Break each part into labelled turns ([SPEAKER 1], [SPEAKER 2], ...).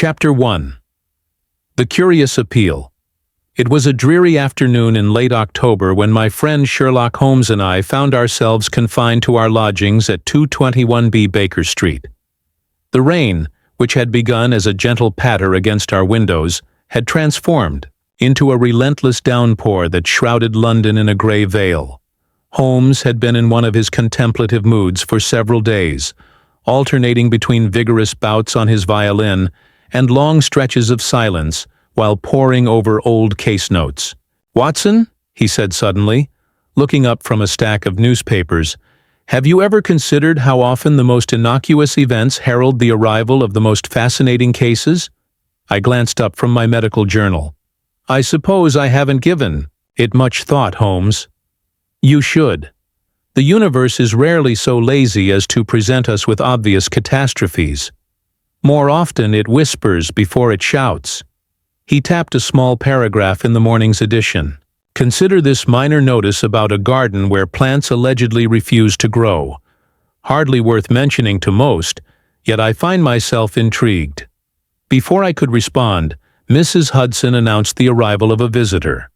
[SPEAKER 1] Chapter 1. The Curious Appeal. It was a dreary afternoon in late October when my friend Sherlock Holmes and I found ourselves confined to our lodgings at 221B Baker Street. The rain, which had begun as a gentle patter against our windows, had transformed into a relentless downpour that shrouded London in a grey veil. Holmes had been in one of his contemplative moods for several days, alternating between vigorous bouts on his violin and long stretches of silence while poring over old case notes. "Watson," he said suddenly, looking up from a stack of newspapers, "have you ever considered how often the most innocuous events herald the arrival of the most fascinating cases?" I glanced up from my medical journal. "I suppose I haven't given it much thought, Holmes." "You should. The universe is rarely so lazy as to present us with obvious catastrophes. More often it whispers before it shouts." He tapped a small paragraph in the morning's edition. "Consider this minor notice about a garden where plants allegedly refuse to grow. Hardly worth mentioning to most, yet I find myself intrigued." Before I could respond, Mrs. Hudson announced the arrival of a visitor.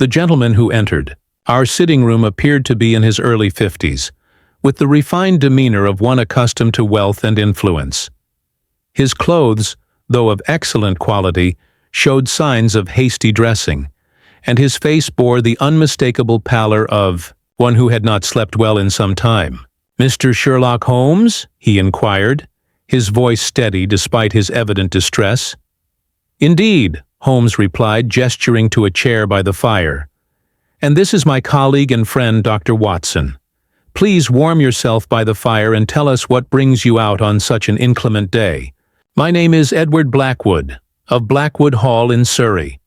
[SPEAKER 1] The gentleman who entered our sitting room appeared to be in his early 50s, with the refined demeanor of one accustomed to wealth and influence. His clothes, though of excellent quality, showed signs of hasty dressing, and his face bore the unmistakable pallor of one who had not slept well in some time. "Mr. Sherlock Holmes?" he inquired, his voice steady despite his evident distress. "Indeed," Holmes replied, gesturing to a chair by the fire. "And this is my colleague and friend, Dr. Watson. Please warm yourself by the fire and tell us what brings you out on such an inclement day. My name is Edward Blackwood, of Blackwood Hall in Surrey.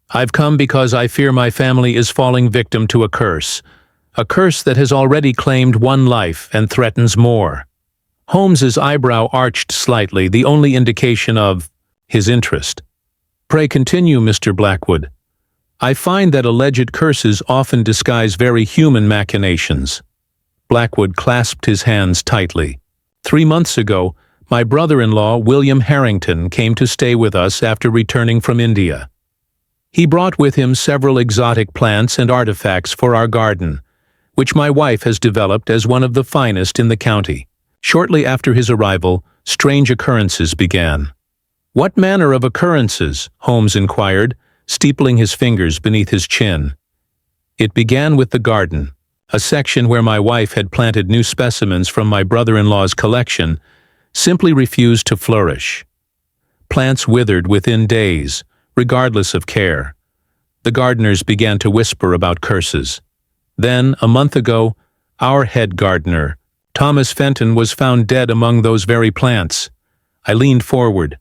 [SPEAKER 1] I've come because I fear my family is falling victim to a curse that has already claimed one life and threatens more." Holmes's eyebrow arched slightly, the only indication of his interest. "Pray continue, Mr. Blackwood. I find that alleged curses often disguise very human machinations." Blackwood clasped his hands tightly. "3 months ago, my brother-in-law, William Harrington, came to stay with us after returning from India. He brought with him several exotic plants and artifacts for our garden, which my wife has developed as one of the finest in the county. Shortly after his arrival, strange occurrences began." "What manner of occurrences?" Holmes inquired, steepling his fingers beneath his chin. "It began with the garden. A section where my wife had planted new specimens from my brother-in-law's collection simply refused to flourish. Plants withered within days, regardless of care. The gardeners began to whisper about curses. Then, a month ago, our head gardener, Thomas Fenton, was found dead among those very plants." I leaned forward.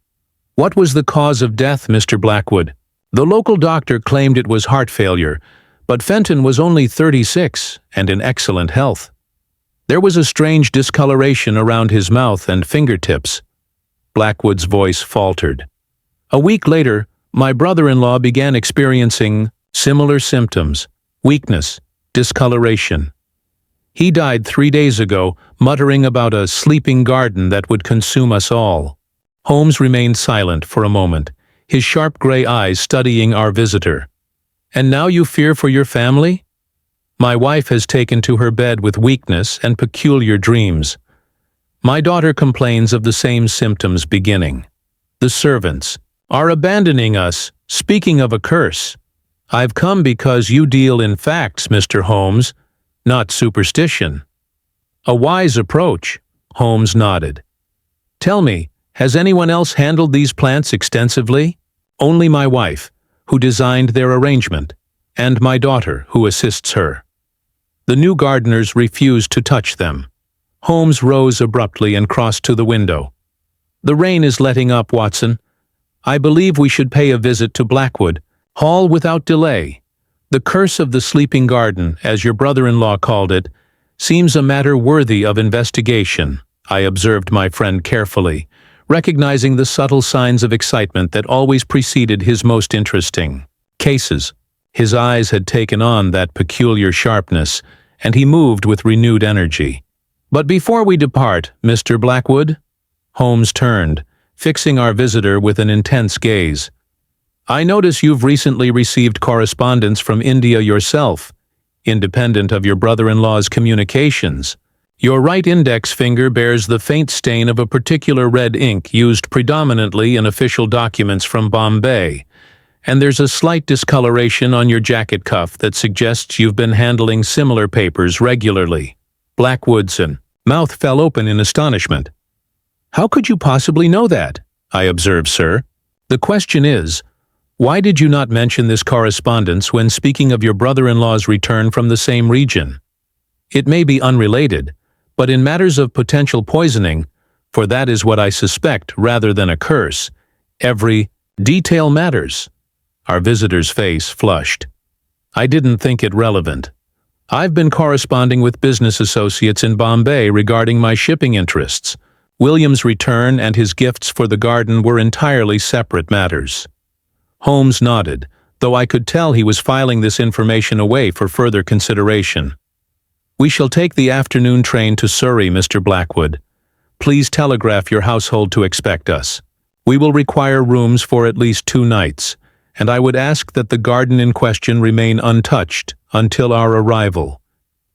[SPEAKER 1] "What was the cause of death, Mr. Blackwood?" "The local doctor claimed it was heart failure, but Fenton was only 36 and in excellent health. There was a strange discoloration around his mouth and fingertips." Blackwood's voice faltered. "A week later, my brother-in-law began experiencing similar symptoms: weakness, discoloration. He died 3 days ago, muttering about a sleeping garden that would consume us all." Holmes remained silent for a moment, his sharp gray eyes studying our visitor. "And now you fear for your family?" "My wife has taken to her bed with weakness and peculiar dreams. My daughter complains of the same symptoms beginning. The servants are abandoning us, speaking of a curse. I've come because you deal in facts, Mr. Holmes, not superstition." "A wise approach," Holmes nodded. "Tell me, has anyone else handled these plants extensively?" "Only my wife, who designed their arrangement, and my daughter, who assists her. The new gardeners refused to touch them." Holmes rose abruptly and crossed to the window. "The rain is letting up, Watson. I believe we should pay a visit to Blackwood Hall without delay. The curse of the sleeping garden, as your brother-in-law called it, seems a matter worthy of investigation." I observed my friend carefully, recognizing the subtle signs of excitement that always preceded his most interesting cases. His eyes had taken on that peculiar sharpness, and he moved with renewed energy. "But before we depart, Mr. Blackwood," Holmes turned, fixing our visitor with an intense gaze. "I notice you've recently received correspondence from India yourself, independent of your brother-in-law's communications. Your right index finger bears the faint stain of a particular red ink used predominantly in official documents from Bombay, and there's a slight discoloration on your jacket cuff that suggests you've been handling similar papers regularly." Blackwood's mouth fell open in astonishment. "How could you possibly know that?" I observed, "sir. The question is, why did you not mention this correspondence when speaking of your brother-in-law's return from the same region? It may be unrelated, but in matters of potential poisoning, for that is what I suspect rather than a curse, every detail matters." Our visitor's face flushed. "I didn't think it relevant. I've been corresponding with business associates in Bombay regarding my shipping interests. William's return and his gifts for the garden were entirely separate matters." Holmes nodded, though I could tell he was filing this information away for further consideration. "We shall take the afternoon train to Surrey, Mr. Blackwood. Please telegraph your household to expect us. We will require rooms for at least 2 nights, and I would ask that the garden in question remain untouched until our arrival."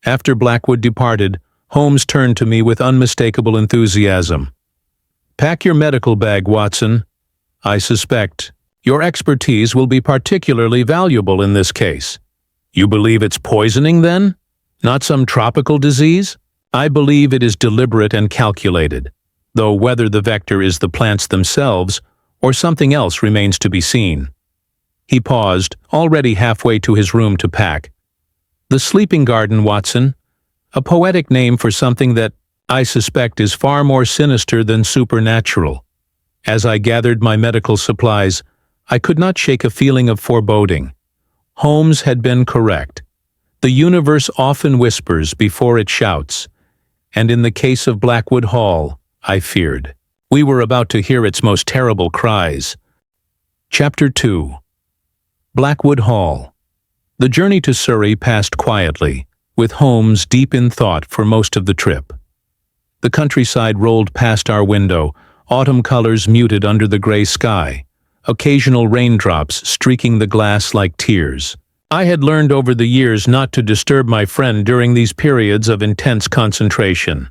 [SPEAKER 1] After Blackwood departed, Holmes turned to me with unmistakable enthusiasm. "Pack your medical bag, Watson. I suspect your expertise will be particularly valuable in this case." "You believe it's poisoning, then? Not some tropical disease?" "I believe it is deliberate and calculated, though whether the vector is the plants themselves or something else remains to be seen." He paused, already halfway to his room to pack. "The sleeping garden, Watson. A poetic name for something that, I suspect, is far more sinister than supernatural." As I gathered my medical supplies, I could not shake a feeling of foreboding. Holmes had been correct. The universe often whispers before it shouts, and in the case of Blackwood Hall, I feared we were about to hear its most terrible cries. Chapter 2. Blackwood Hall. The journey to Surrey passed quietly, with Holmes deep in thought for most of the trip. The countryside rolled past our window, autumn colors muted under the gray sky, occasional raindrops streaking the glass like tears. I had learned over the years not to disturb my friend during these periods of intense concentration.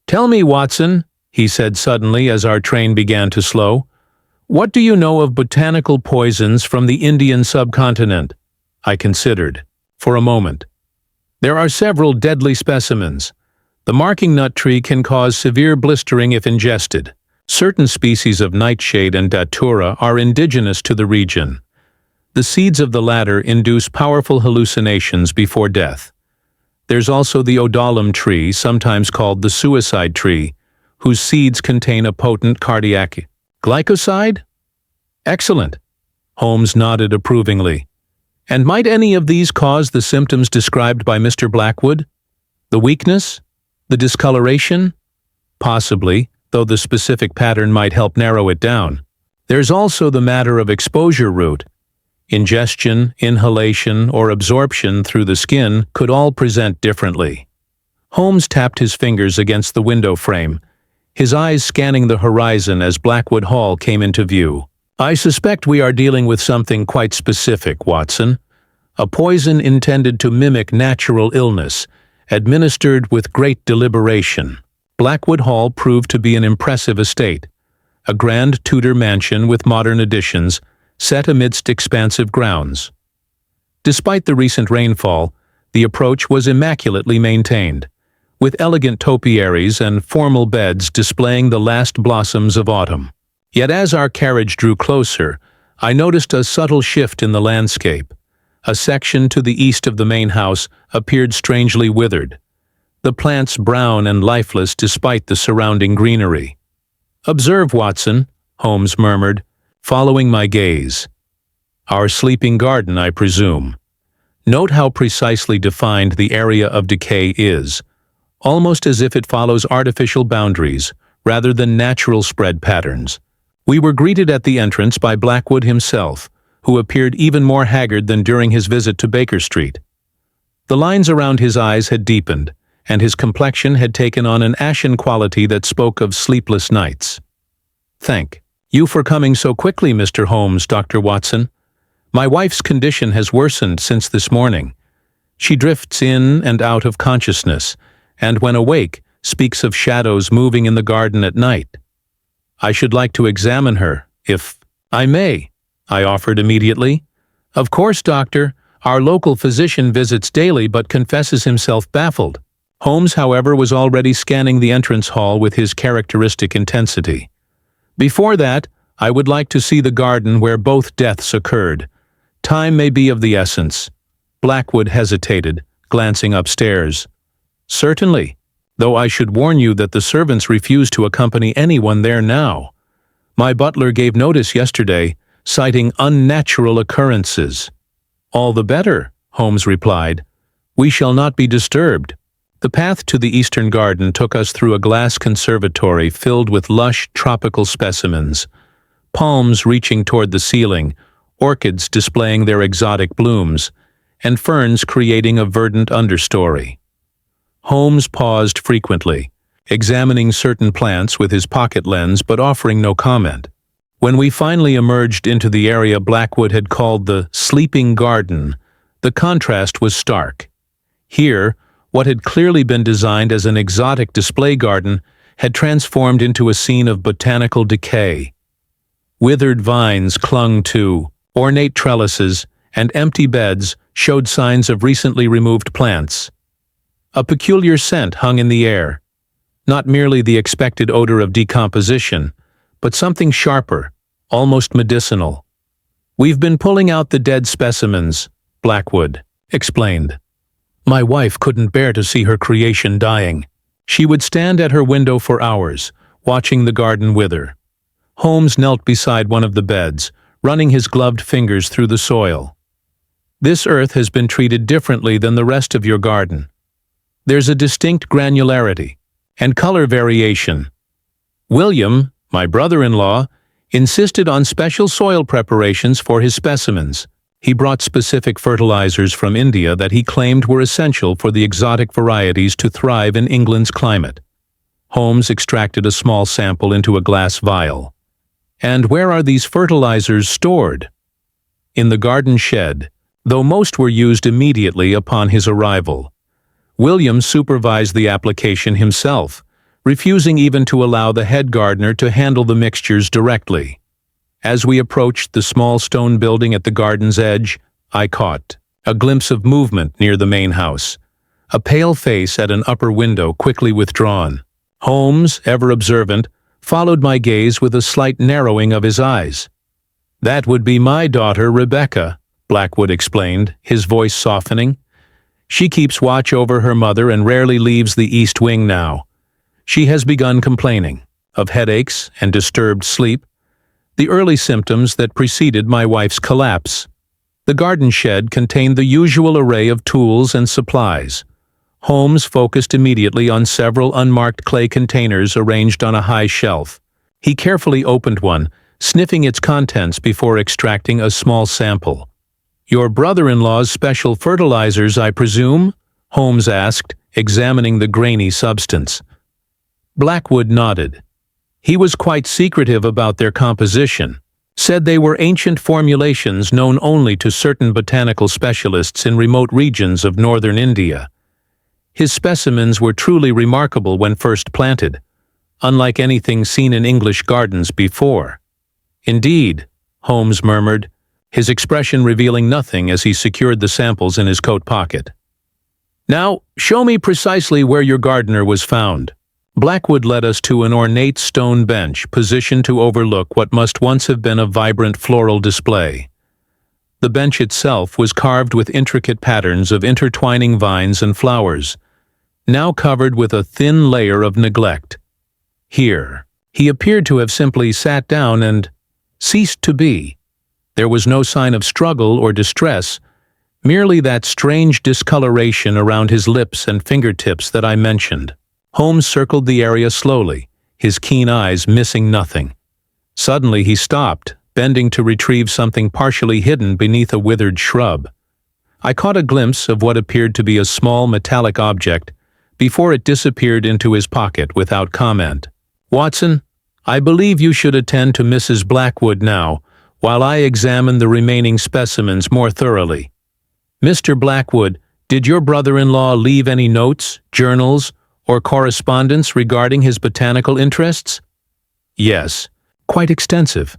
[SPEAKER 1] "Tell me, Watson," he said suddenly as our train began to slow, "what do you know of botanical poisons from the Indian subcontinent?" I considered, for a moment. "There are several deadly specimens. The marking nut tree can cause severe blistering if ingested. Certain species of nightshade and datura are indigenous to the region. The seeds of the latter induce powerful hallucinations before death. There's also the odollam tree, sometimes called the suicide tree, whose seeds contain a potent cardiac glycoside?" "Excellent." Holmes nodded approvingly. "And might any of these cause the symptoms described by Mr. Blackwood? The weakness? The discoloration? Possibly, though the specific pattern might help narrow it down. There's also the matter of exposure route. Ingestion, inhalation, or absorption through the skin could all present differently." Holmes tapped his fingers against the window frame, his eyes scanning the horizon as Blackwood Hall came into view. "I suspect we are dealing with something quite specific, Watson. A poison intended to mimic natural illness, administered with great deliberation." Blackwood Hall proved to be an impressive estate, a grand Tudor mansion with modern additions, set amidst expansive grounds. Despite the recent rainfall, the approach was immaculately maintained, with elegant topiaries and formal beds displaying the last blossoms of autumn. Yet as our carriage drew closer, I noticed a subtle shift in the landscape. A section to the east of the main house appeared strangely withered, the plants brown and lifeless despite the surrounding greenery. "Observe, Watson," Holmes murmured, following my gaze. "Our sleeping garden, I presume. Note how precisely defined the area of decay is, almost as if it follows artificial boundaries rather than natural spread patterns." We were greeted at the entrance by Blackwood himself, who appeared even more haggard than during his visit to Baker Street. The lines around his eyes had deepened, and his complexion had taken on an ashen quality that spoke of sleepless nights. "Thank "You for coming so quickly, Mr. Holmes, Dr. Watson. My wife's condition has worsened since this morning. She drifts in and out of consciousness, and when awake, speaks of shadows moving in the garden at night. I should like to examine her, if I may," I offered immediately. "Of course, doctor. Our local physician visits daily but confesses himself baffled." Holmes, however, was already scanning the entrance hall with his characteristic intensity. "Before that, I would like to see the garden where both deaths occurred. Time may be of the essence." Blackwood hesitated, glancing upstairs. "Certainly, though I should warn you that the servants refuse to accompany anyone there now. My butler gave notice yesterday, citing unnatural occurrences." "All the better," Holmes replied. "We shall not be disturbed." The path to the eastern garden took us through a glass conservatory filled with lush tropical specimens, palms reaching toward the ceiling, orchids displaying their exotic blooms, and ferns creating a verdant understory. Holmes paused frequently, examining certain plants with his pocket lens but offering no comment. When we finally emerged into the area Blackwood had called the sleeping garden, the contrast was stark. Here, what had clearly been designed as an exotic display garden had transformed into a scene of botanical decay. Withered vines clung to ornate trellises, and empty beds showed signs of recently removed plants. A peculiar scent hung in the air, not merely the expected odor of decomposition, but something sharper, almost medicinal. "We've been pulling out the dead specimens," Blackwood explained. "My wife couldn't bear to see her creation dying. She would stand at her window for hours, watching the garden wither." Holmes knelt beside one of the beds, running his gloved fingers through the soil. "This earth has been treated differently than the rest of your garden. There's a distinct granularity and color variation. William, my brother-in-law, insisted on special soil preparations for his specimens. He brought specific fertilizers from India that he claimed were essential for the exotic varieties to thrive in England's climate." Holmes extracted a small sample into a glass vial. "And where are these fertilizers stored?" "In the garden shed, though most were used immediately upon his arrival. William supervised the application himself, refusing even to allow the head gardener to handle the mixtures directly. As we approached the small stone building at the garden's edge, I caught a glimpse of movement near the main house, a pale face at an upper window quickly withdrawn. Holmes, ever observant, followed my gaze with a slight narrowing of his eyes. "That would be my daughter, Rebecca," Blackwood explained, his voice softening. "She keeps watch over her mother and rarely leaves the east wing now. She has begun complaining of headaches and disturbed sleep, the early symptoms that preceded my wife's collapse." The garden shed contained the usual array of tools and supplies. Holmes focused immediately on several unmarked clay containers arranged on a high shelf. He carefully opened one, sniffing its contents before extracting a small sample. "Your brother-in-law's special fertilizers, I presume?" Holmes asked, examining the grainy substance. Blackwood nodded. "He was quite secretive about their composition, said they were ancient formulations known only to certain botanical specialists in remote regions of northern India. His specimens were truly remarkable when first planted, unlike anything seen in English gardens before." "Indeed," Holmes murmured, his expression revealing nothing as he secured the samples in his coat pocket. "Now, show me precisely where your gardener was found." Blackwood led us to an ornate stone bench positioned to overlook what must once have been a vibrant floral display. The bench itself was carved with intricate patterns of intertwining vines and flowers, now covered with a thin layer of neglect. Here, he appeared to have simply sat down and ceased to be. There was no sign of struggle or distress, merely that strange discoloration around his lips and fingertips that I mentioned. Holmes circled the area slowly, his keen eyes missing nothing. Suddenly he stopped, bending to retrieve something partially hidden beneath a withered shrub. I caught a glimpse of what appeared to be a small metallic object before it disappeared into his pocket without comment. "Watson, I believe you should attend to Mrs. Blackwood now, while I examine the remaining specimens more thoroughly. Mr. Blackwood, did your brother-in-law leave any notes, journals, or correspondence regarding his botanical interests? Yes, quite extensive.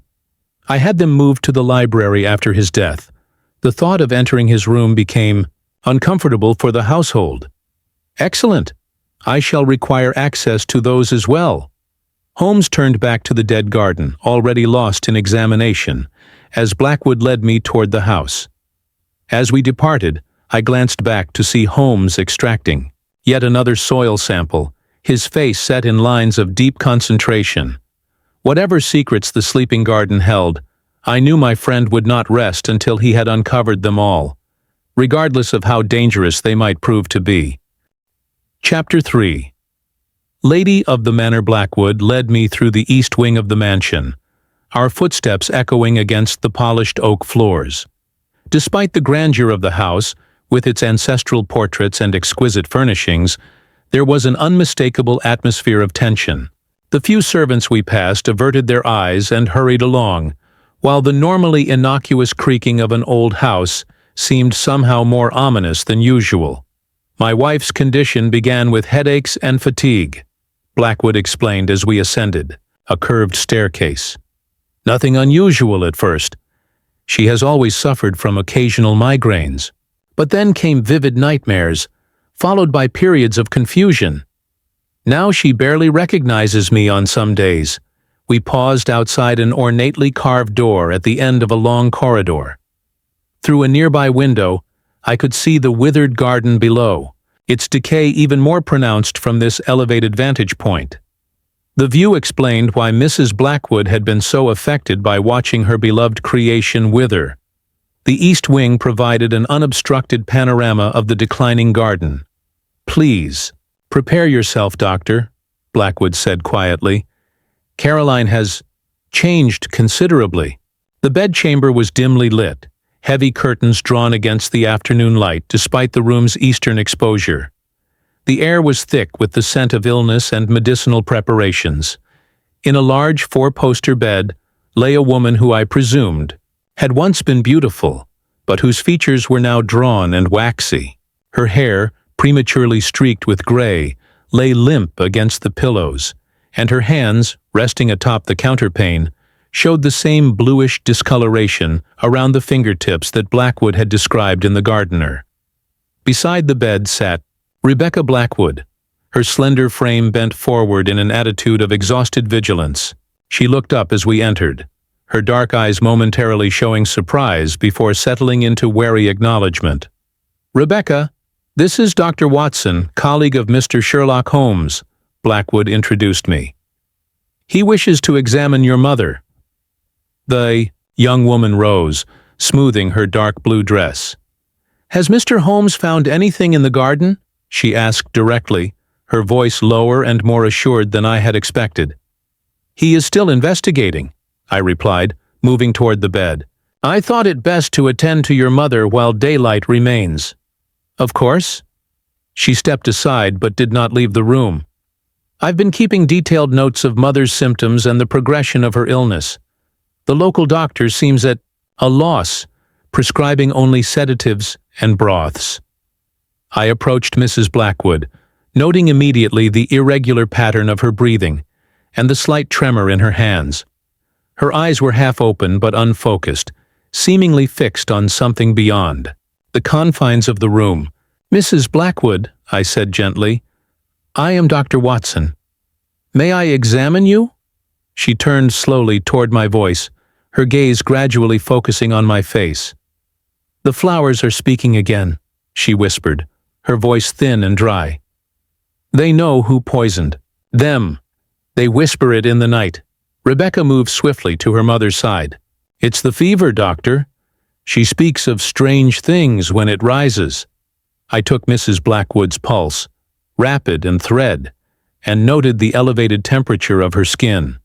[SPEAKER 1] I had them moved to the library after his death. The thought of entering his room became uncomfortable for the household. Excellent. I shall require access to those as well. Holmes turned back to the dead garden, already lost in examination, as Blackwood led me toward the house. As we departed, I glanced back to see Holmes extracting yet another soil sample, his face set in lines of deep concentration. Whatever secrets the sleeping garden held, I knew my friend would not rest until he had uncovered them all, regardless of how dangerous they might prove to be. Chapter 3. Lady of the Manor Blackwood led me through the east wing of the mansion, our footsteps echoing against the polished oak floors. Despite the grandeur of the house, with its ancestral portraits and exquisite furnishings, there was an unmistakable atmosphere of tension. The few servants we passed averted their eyes and hurried along, while the normally innocuous creaking of an old house seemed somehow more ominous than usual. My wife's condition began with headaches and fatigue, Blackwood explained as we ascended a curved staircase. Nothing unusual at first. She has always suffered from occasional migraines. But then came vivid nightmares, followed by periods of confusion. Now she barely recognizes me on some days. We paused outside an ornately carved door at the end of a long corridor. Through a nearby window, I could see the withered garden below, its decay even more pronounced from this elevated vantage point. The view explained why Mrs. Blackwood had been so affected by watching her beloved creation wither. The east wing provided an unobstructed panorama of the declining garden. "Please, prepare yourself, Doctor," Blackwood said quietly. "Caroline has changed considerably." The bedchamber was dimly lit, heavy curtains drawn against the afternoon light despite the room's eastern exposure. The air was thick with the scent of illness and medicinal preparations. In a large four-poster bed lay a woman who I presumed had once been beautiful, but whose features were now drawn and waxy. Her hair, prematurely streaked with gray, lay limp against the pillows, and her hands, resting atop the counterpane, showed the same bluish discoloration around the fingertips that Blackwood had described in The Gardener. Beside the bed sat Rebecca Blackwood, her slender frame bent forward in an attitude of exhausted vigilance. She looked up as we entered, her dark eyes momentarily showing surprise before settling into wary acknowledgement. "Rebecca, this is Dr. Watson, colleague of Mr. Sherlock Holmes," Blackwood introduced me. "He wishes to examine your mother." The young woman rose, smoothing her dark blue dress. "Has Mr. Holmes found anything in the garden?" she asked directly, her voice lower and more assured than I had expected. "He is still investigating," I replied, moving toward the bed. "I thought it best to attend to your mother while daylight remains." "Of course." She stepped aside but did not leave the room. "I've been keeping detailed notes of mother's symptoms and the progression of her illness. The local doctor seems at a loss, prescribing only sedatives and broths." I approached Mrs. Blackwood, noting immediately the irregular pattern of her breathing and the slight tremor in her hands. Her eyes were half open but unfocused, seemingly fixed on something beyond the confines of the room. "Mrs. Blackwood," I said gently, "I am Dr. Watson. May I examine you?" She turned slowly toward my voice, her gaze gradually focusing on my face. "The flowers are speaking again," she whispered, her voice thin and dry. "They know who poisoned them. They whisper it in the night." Rebecca moved swiftly to her mother's side. "It's the fever, doctor. She speaks of strange things when it rises." I took Mrs. Blackwood's pulse, rapid and thread, and noted the elevated temperature of her skin.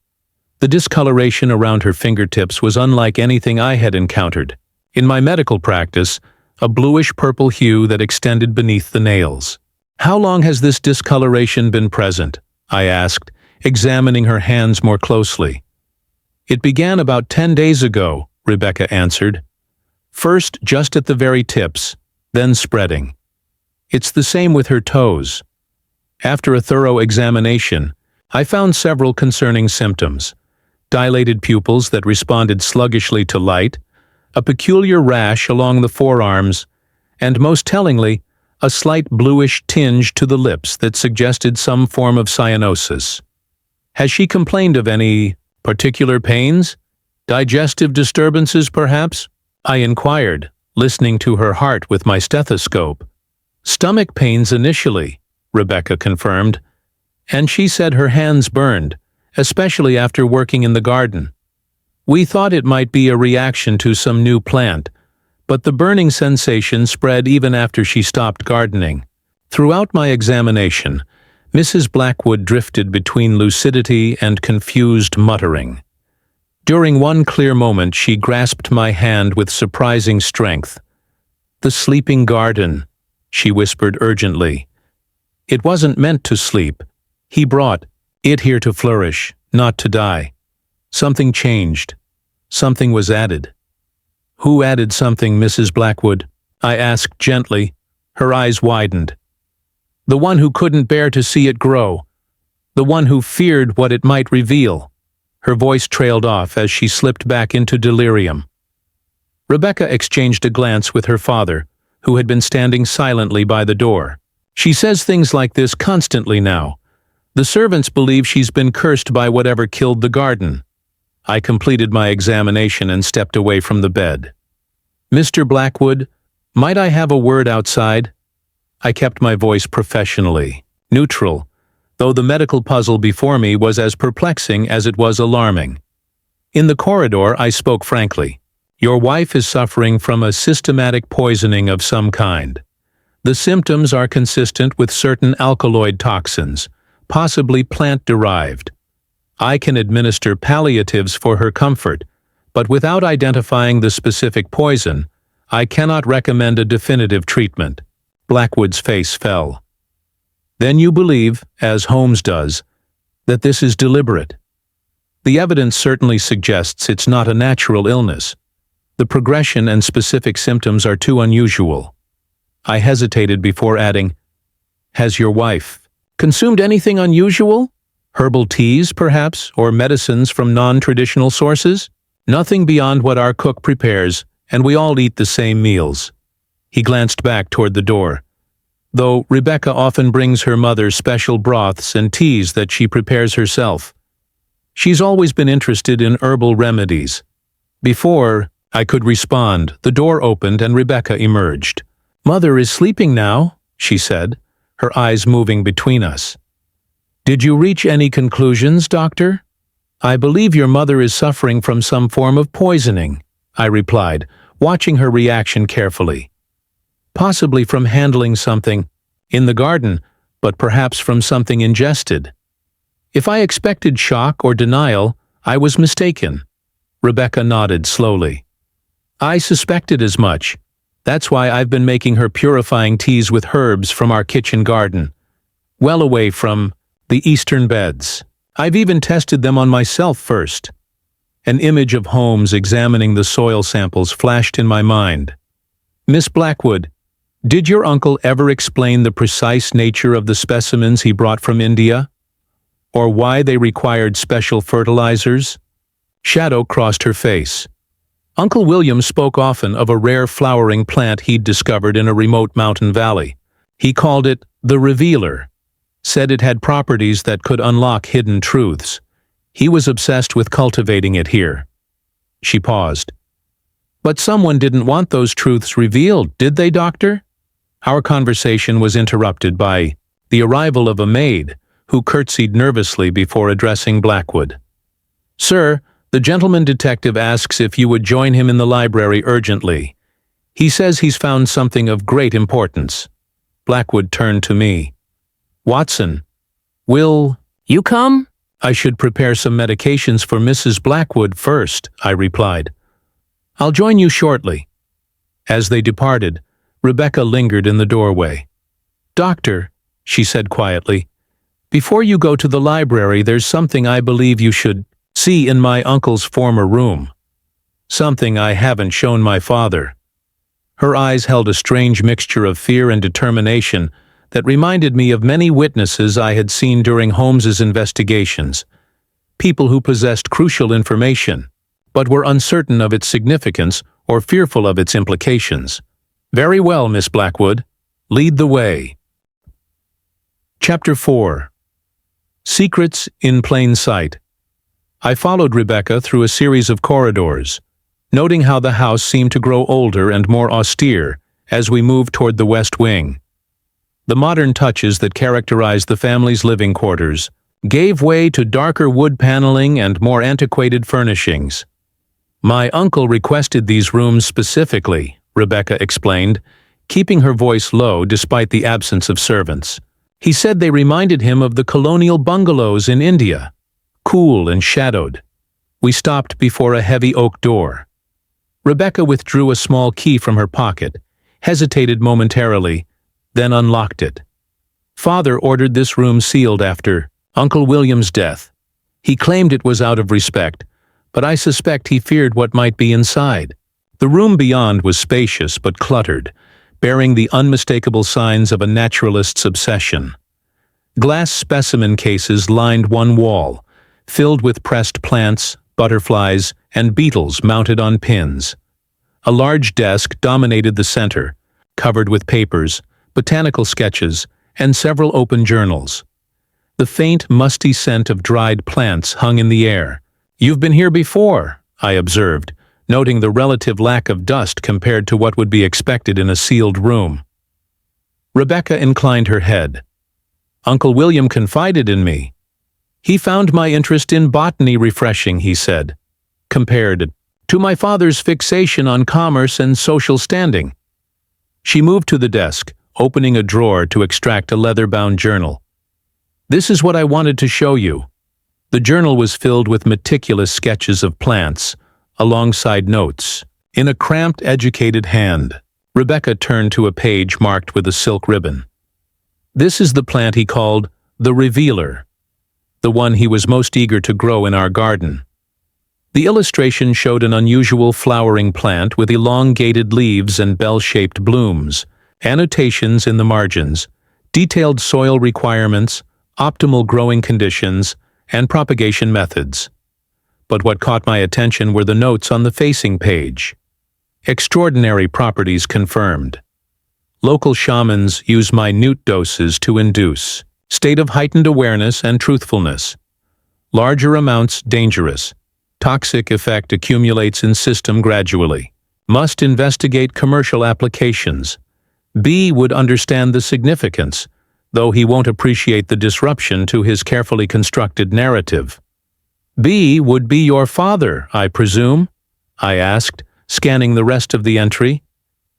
[SPEAKER 1] The discoloration around her fingertips was unlike anything I had encountered in my medical practice, a bluish-purple hue that extended beneath the nails. "How long has this discoloration been present?" I asked, examining her hands more closely. "It began about 10 days ago," Rebecca answered. "First just at the very tips, then spreading. It's the same with her toes. After a thorough examination, I found several concerning symptoms: dilated pupils that responded sluggishly to light, a peculiar rash along the forearms, and most tellingly, a slight bluish tinge to the lips that suggested some form of cyanosis. Has she complained of any particular pains? Digestive disturbances, perhaps?" I inquired, listening to her heart with my stethoscope. "Stomach pains initially," Rebecca confirmed, "and she said her hands burned, especially after working in the garden. We thought it might be a reaction to some new plant, but the burning sensation spread even after she stopped gardening." Throughout my examination, Mrs. Blackwood drifted between lucidity and confused muttering. During one clear moment she grasped my hand with surprising strength. "The sleeping garden," she whispered urgently. "It wasn't meant to sleep. He brought it here to flourish, not to die. Something changed. Something was added." "Who added something, Mrs. Blackwood?" I asked gently. Her eyes widened. "The one who couldn't bear to see it grow. The one who feared what it might reveal." Her voice trailed off as she slipped back into delirium. Rebecca exchanged a glance with her father, who had been standing silently by the door. "She says things like this constantly now. The servants believe she's been cursed by whatever killed the garden." I completed my examination and stepped away from the bed. "Mr. Blackwood, might I have a word outside?" I kept my voice professionally neutral, though the medical puzzle before me was as perplexing as it was alarming. In the corridor, I spoke frankly. "Your wife is suffering from a systematic poisoning of some kind. The symptoms are consistent with certain alkaloid toxins, possibly plant-derived. I can administer palliatives for her comfort, but without identifying the specific poison, I cannot recommend a definitive treatment." Blackwood's face fell. "Then you believe, as Holmes does, that this is deliberate?" "The evidence certainly suggests it's not a natural illness. The progression and specific symptoms are too unusual." I hesitated before adding, "Has your wife consumed anything unusual? Herbal teas, perhaps, or medicines from non-traditional sources?" "Nothing beyond what our cook prepares, and we all eat the same meals." He glanced back toward the door. "Though Rebecca often brings her mother special broths and teas that she prepares herself. She's always been interested in herbal remedies." Before I could respond, the door opened and Rebecca emerged. "Mother is sleeping now," she said, her eyes moving between us. "Did you reach any conclusions, doctor?" "I believe your mother is suffering from some form of poisoning," I replied, watching her reaction carefully. "Possibly from handling something in the garden, but perhaps from something ingested." If I expected shock or denial, I was mistaken. Rebecca nodded slowly. "I suspected as much. That's why I've been making her purifying teas with herbs from our kitchen garden, well away from the eastern beds. I've even tested them on myself first." An image of Holmes examining the soil samples flashed in my mind. "Miss Blackwood, did your uncle ever explain the precise nature of the specimens he brought from India? Or why they required special fertilizers?" Shadow crossed her face. "Uncle William spoke often of a rare flowering plant he'd discovered in a remote mountain valley. He called it the Revealer, said it had properties that could unlock hidden truths. He was obsessed with cultivating it here." She paused. "But someone didn't want those truths revealed, did they, doctor?" Our conversation was interrupted by the arrival of a maid, who curtsied nervously before addressing Blackwood. "Sir, the gentleman detective asks if you would join him in the library urgently. He says he's found something of great importance." Blackwood turned to me. "Watson, will you come?" "I should prepare some medications for Mrs. Blackwood first," I replied. "I'll join you shortly." As they departed, Rebecca lingered in the doorway. "Doctor," she said quietly, Before you go to the library, there's something I believe you should see in my uncle's former room. Something I haven't shown my father." Her eyes held a strange mixture of fear and determination that reminded me of many witnesses I had seen during Holmes's investigations. People who possessed crucial information, but were uncertain of its significance or fearful of its implications. "Very well, Miss Blackwood. Lead the way." Chapter 4. Secrets in Plain Sight. I followed Rebecca through a series of corridors, noting how the house seemed to grow older and more austere as we moved toward the west wing. The modern touches that characterized the family's living quarters gave way to darker wood paneling and more antiquated furnishings. "My uncle requested these rooms specifically," Rebecca explained, keeping her voice low despite the absence of servants. "He said they reminded him of the colonial bungalows in India, cool and shadowed." We stopped before a heavy oak door. Rebecca withdrew a small key from her pocket, hesitated momentarily, then unlocked it. "Father ordered this room sealed after Uncle William's death. He claimed it was out of respect, but I suspect he feared what might be inside." The room beyond was spacious but cluttered, bearing the unmistakable signs of a naturalist's obsession. Glass specimen cases lined one wall, filled with pressed plants, butterflies, and beetles mounted on pins. A large desk dominated the center, covered with papers, botanical sketches, and several open journals. The faint, musty scent of dried plants hung in the air. "You've been here before," I observed, noting the relative lack of dust compared to what would be expected in a sealed room. Rebecca inclined her head. "Uncle William confided in me. He found my interest in botany refreshing," he said, "compared to my father's fixation on commerce and social standing." She moved to the desk, opening a drawer to extract a leather-bound journal. "This is what I wanted to show you." The journal was filled with meticulous sketches of plants, alongside notes. In a cramped, educated hand, Rebecca turned to a page marked with a silk ribbon. "This is the plant he called the Revealer, the one he was most eager to grow in our garden." The illustration showed an unusual flowering plant with elongated leaves and bell-shaped blooms, annotations in the margins, detailed soil requirements, optimal growing conditions, and propagation methods. But what caught my attention were the notes on the facing page. "Extraordinary properties confirmed. Local shamans use minute doses to induce state of heightened awareness and truthfulness. Larger amounts dangerous. Toxic effect accumulates in system gradually. Must investigate commercial applications. B would understand the significance, though he won't appreciate the disruption to his carefully constructed narrative." "B would be your father, I presume?" I asked, scanning the rest of the entry.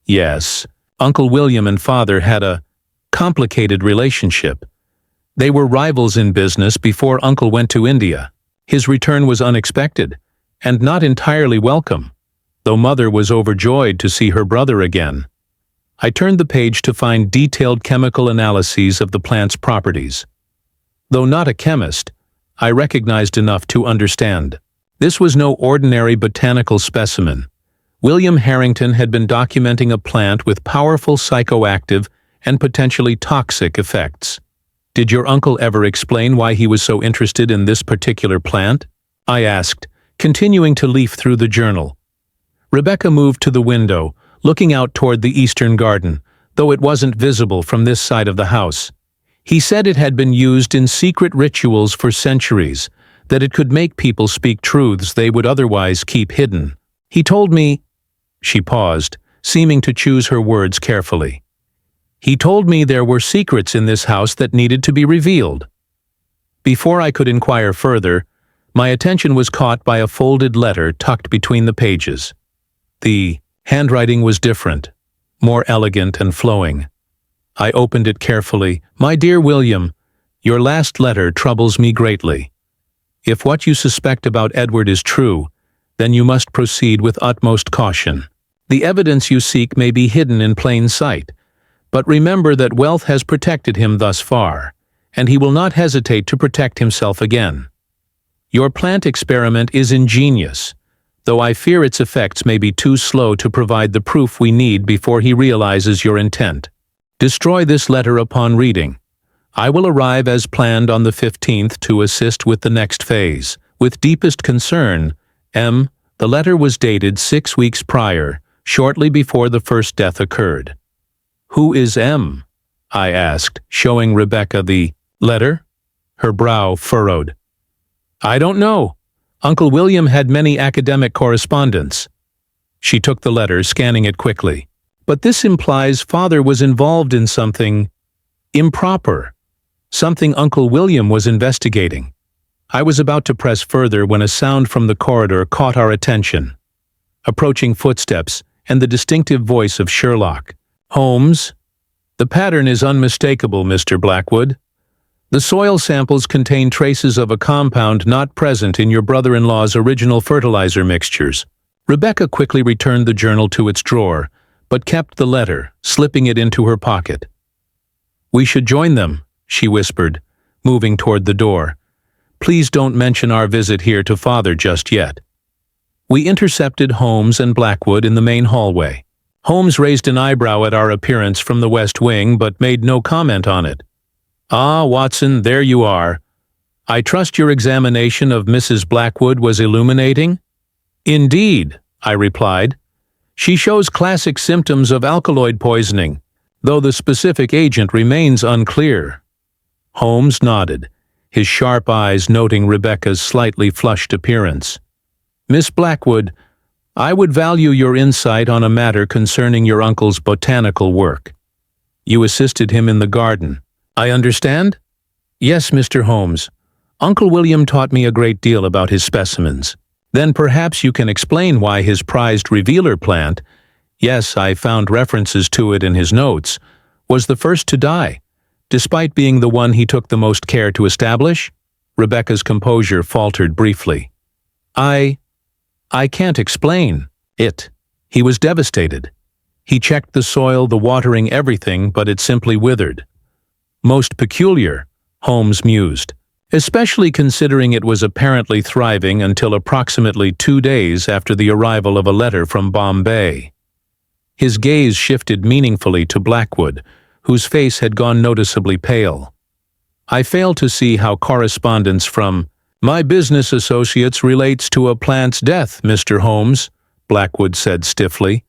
[SPEAKER 1] "Yes. Uncle William and father had a complicated relationship. They were rivals in business before Uncle went to India. His return was unexpected, and not entirely welcome, though Mother was overjoyed to see her brother again." I turned the page to find detailed chemical analyses of the plant's properties. Though not a chemist, I recognized enough to understand. This was no ordinary botanical specimen. William Harrington had been documenting a plant with powerful psychoactive and potentially toxic effects. "Did your uncle ever explain why he was so interested in this particular plant?" I asked, continuing to leaf through the journal. Rebecca moved to the window, looking out toward the eastern garden, though it wasn't visible from this side of the house. "He said it had been used in secret rituals for centuries, that it could make people speak truths they would otherwise keep hidden. He told me—" She paused, seeming to choose her words carefully. "He told me there were secrets in this house that needed to be revealed." Before I could inquire further, my attention was caught by a folded letter tucked between the pages. The handwriting was different, more elegant and flowing. I opened it carefully. "My dear William, your last letter troubles me greatly. If what you suspect about Edward is true, then you must proceed with utmost caution. The evidence you seek may be hidden in plain sight, but remember that wealth has protected him thus far, and he will not hesitate to protect himself again. Your plant experiment is ingenious, though I fear its effects may be too slow to provide the proof we need before he realizes your intent. Destroy this letter upon reading. I will arrive as planned on the 15th to assist with the next phase. With deepest concern, M. The letter was dated 6 weeks prior, shortly before the first death occurred. Who is M? I asked, showing Rebecca the letter. Her brow furrowed. I don't know. Uncle William had many academic correspondents. She took the letter, scanning it quickly. But this implies Father was involved in something improper, something Uncle William was investigating. I was about to press further when a sound from the corridor caught our attention. Approaching footsteps and the distinctive voice of Sherlock. Holmes? The pattern is unmistakable, Mr. Blackwood. The soil samples contain traces of a compound not present in your brother-in-law's original fertilizer mixtures. Rebecca quickly returned the journal to its drawer, but kept the letter, slipping it into her pocket. We should join them, she whispered, moving toward the door. Please don't mention our visit here to Father just yet. We intercepted Holmes and Blackwood in the main hallway. Holmes raised an eyebrow at our appearance from the west wing, but made no comment on it. Ah, Watson, there you are. I trust your examination of Mrs. Blackwood was illuminating? Indeed, I replied. She shows classic symptoms of alkaloid poisoning, though the specific agent remains unclear. Holmes nodded, his sharp eyes noting Rebecca's slightly flushed appearance. Miss Blackwood, I would value your insight on a matter concerning your uncle's botanical work. You assisted him in the garden. I understand? Yes, Mr. Holmes. Uncle William taught me a great deal about his specimens. Then perhaps you can explain why his prized revealer plant, yes, I found references to it in his notes, was the first to die, despite being the one he took the most care to establish? Rebecca's composure faltered briefly. I can't explain it. He was devastated. He checked the soil, the watering, everything, but it simply withered. Most peculiar, Holmes mused, especially considering it was apparently thriving until approximately 2 days after the arrival of a letter from Bombay. His gaze shifted meaningfully to Blackwood, whose face had gone noticeably pale. I fail to see how correspondence from my business associates relates to a plant's death, Mr. Holmes, Blackwood said stiffly.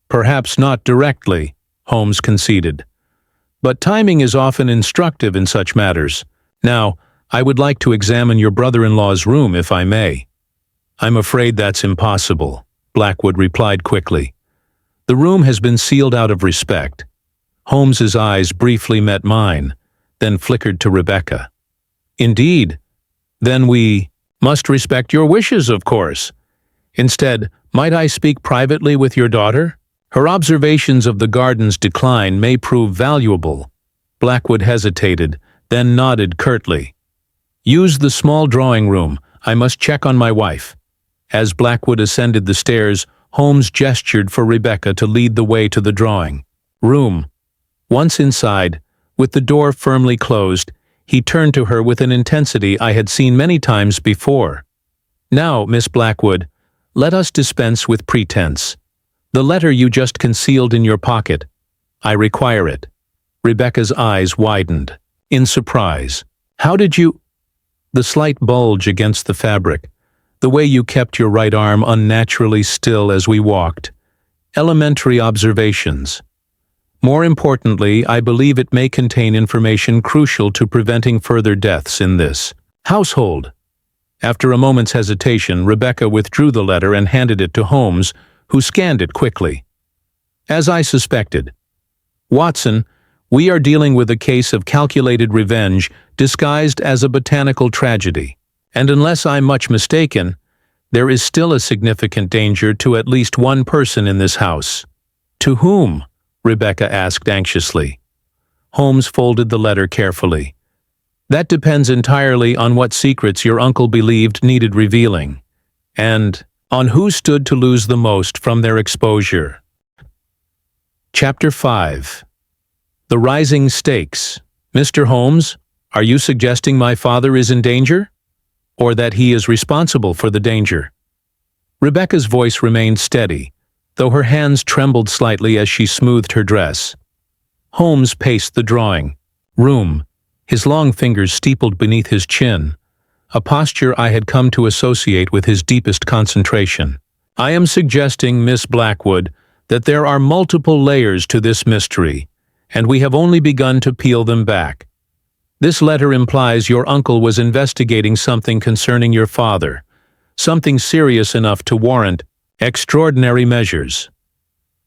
[SPEAKER 1] Perhaps not directly, Holmes conceded. But timing is often instructive in such matters. Now, I would like to examine your brother-in-law's room, if I may. I'm afraid that's impossible, Blackwood replied quickly. The room has been sealed out of respect. Holmes's eyes briefly met mine, then flickered to Rebecca. Indeed. Then we must respect your wishes, of course. Instead, might I speak privately with your daughter? Her observations of the garden's decline may prove valuable. Blackwood hesitated, then nodded curtly. Use the small drawing room. I must check on my wife. As Blackwood ascended the stairs, Holmes gestured for Rebecca to lead the way to the drawing room. Once inside, with the door firmly closed, he turned to her with an intensity I had seen many times before. Now, Miss Blackwood, let us dispense with pretense. The letter you just concealed in your pocket. I require it. Rebecca's eyes widened, in surprise. How did you— The slight bulge against the fabric, the way you kept your right arm unnaturally still as we walked. Elementary observations. More importantly, I believe it may contain information crucial to preventing further deaths in this household. After a moment's hesitation, Rebecca withdrew the letter and handed it to Holmes, who scanned it quickly. As I suspected. Watson, we are dealing with a case of calculated revenge disguised as a botanical tragedy, and unless I'm much mistaken, there is still a significant danger to at least one person in this house. To whom? Rebecca asked anxiously. Holmes folded the letter carefully. That depends entirely on what secrets your uncle believed needed revealing, and on who stood to lose the most from their exposure. Chapter 5. The Rising Stakes. Mr. Holmes, Are you suggesting my father is in danger? Or that he is responsible for the danger? Rebecca's voice remained steady, though her hands trembled slightly as she smoothed her dress. Holmes paced the drawing room, his long fingers steepled beneath his chin, a posture I had come to associate with his deepest concentration. I am suggesting, Miss Blackwood, that there are multiple layers to this mystery, and we have only begun to peel them back. This letter implies your uncle was investigating something concerning your father, something serious enough to warrant extraordinary measures.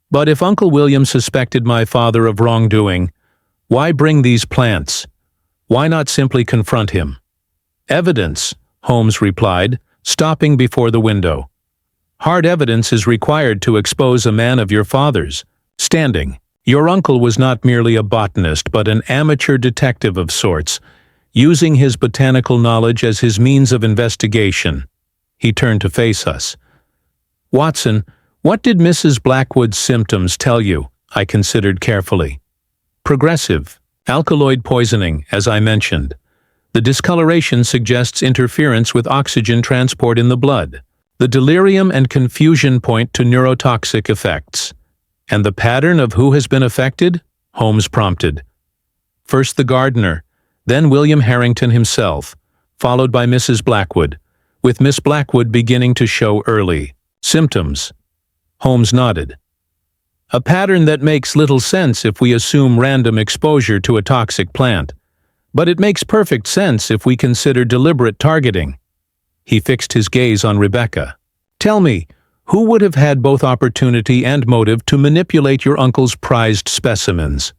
[SPEAKER 1] But if Uncle William suspected my father of wrongdoing, why bring these plants? Why not simply confront him? Evidence, Holmes replied, stopping before the window. Hard evidence is required to expose a man of your father's standing. Your uncle was not merely a botanist, but an amateur detective of sorts, using his botanical knowledge as his means of investigation. He turned to face us. Watson, what did Mrs. Blackwood's symptoms tell you? I considered carefully. Progressive, alkaloid poisoning, as I mentioned. The discoloration suggests interference with oxygen transport in the blood. The delirium and confusion point to neurotoxic effects. And the pattern of who has been affected? Holmes prompted. First the gardener, then William Harrington himself, followed by Mrs. Blackwood, with Miss Blackwood beginning to show early symptoms. Holmes nodded. A pattern that makes little sense if we assume random exposure to a toxic plant, but it makes perfect sense if we consider deliberate targeting. He fixed his gaze on Rebecca. Tell me, who would have had both opportunity and motive to manipulate your uncle's prized specimens?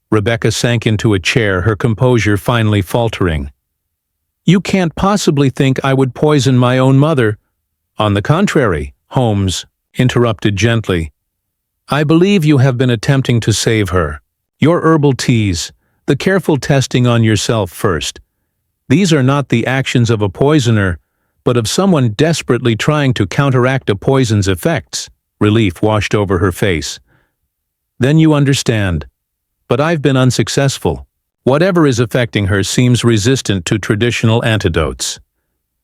[SPEAKER 1] Rebecca sank into a chair, her composure finally faltering. You can't possibly think I would poison my own mother. On the contrary, Holmes interrupted gently. I believe you have been attempting to save her. Your herbal teas, the careful testing on yourself first. These are not the actions of a poisoner, but of someone desperately trying to counteract a poison's effects. Relief washed over her face. Then you understand. But I've been unsuccessful. Whatever is affecting her seems resistant to traditional antidotes.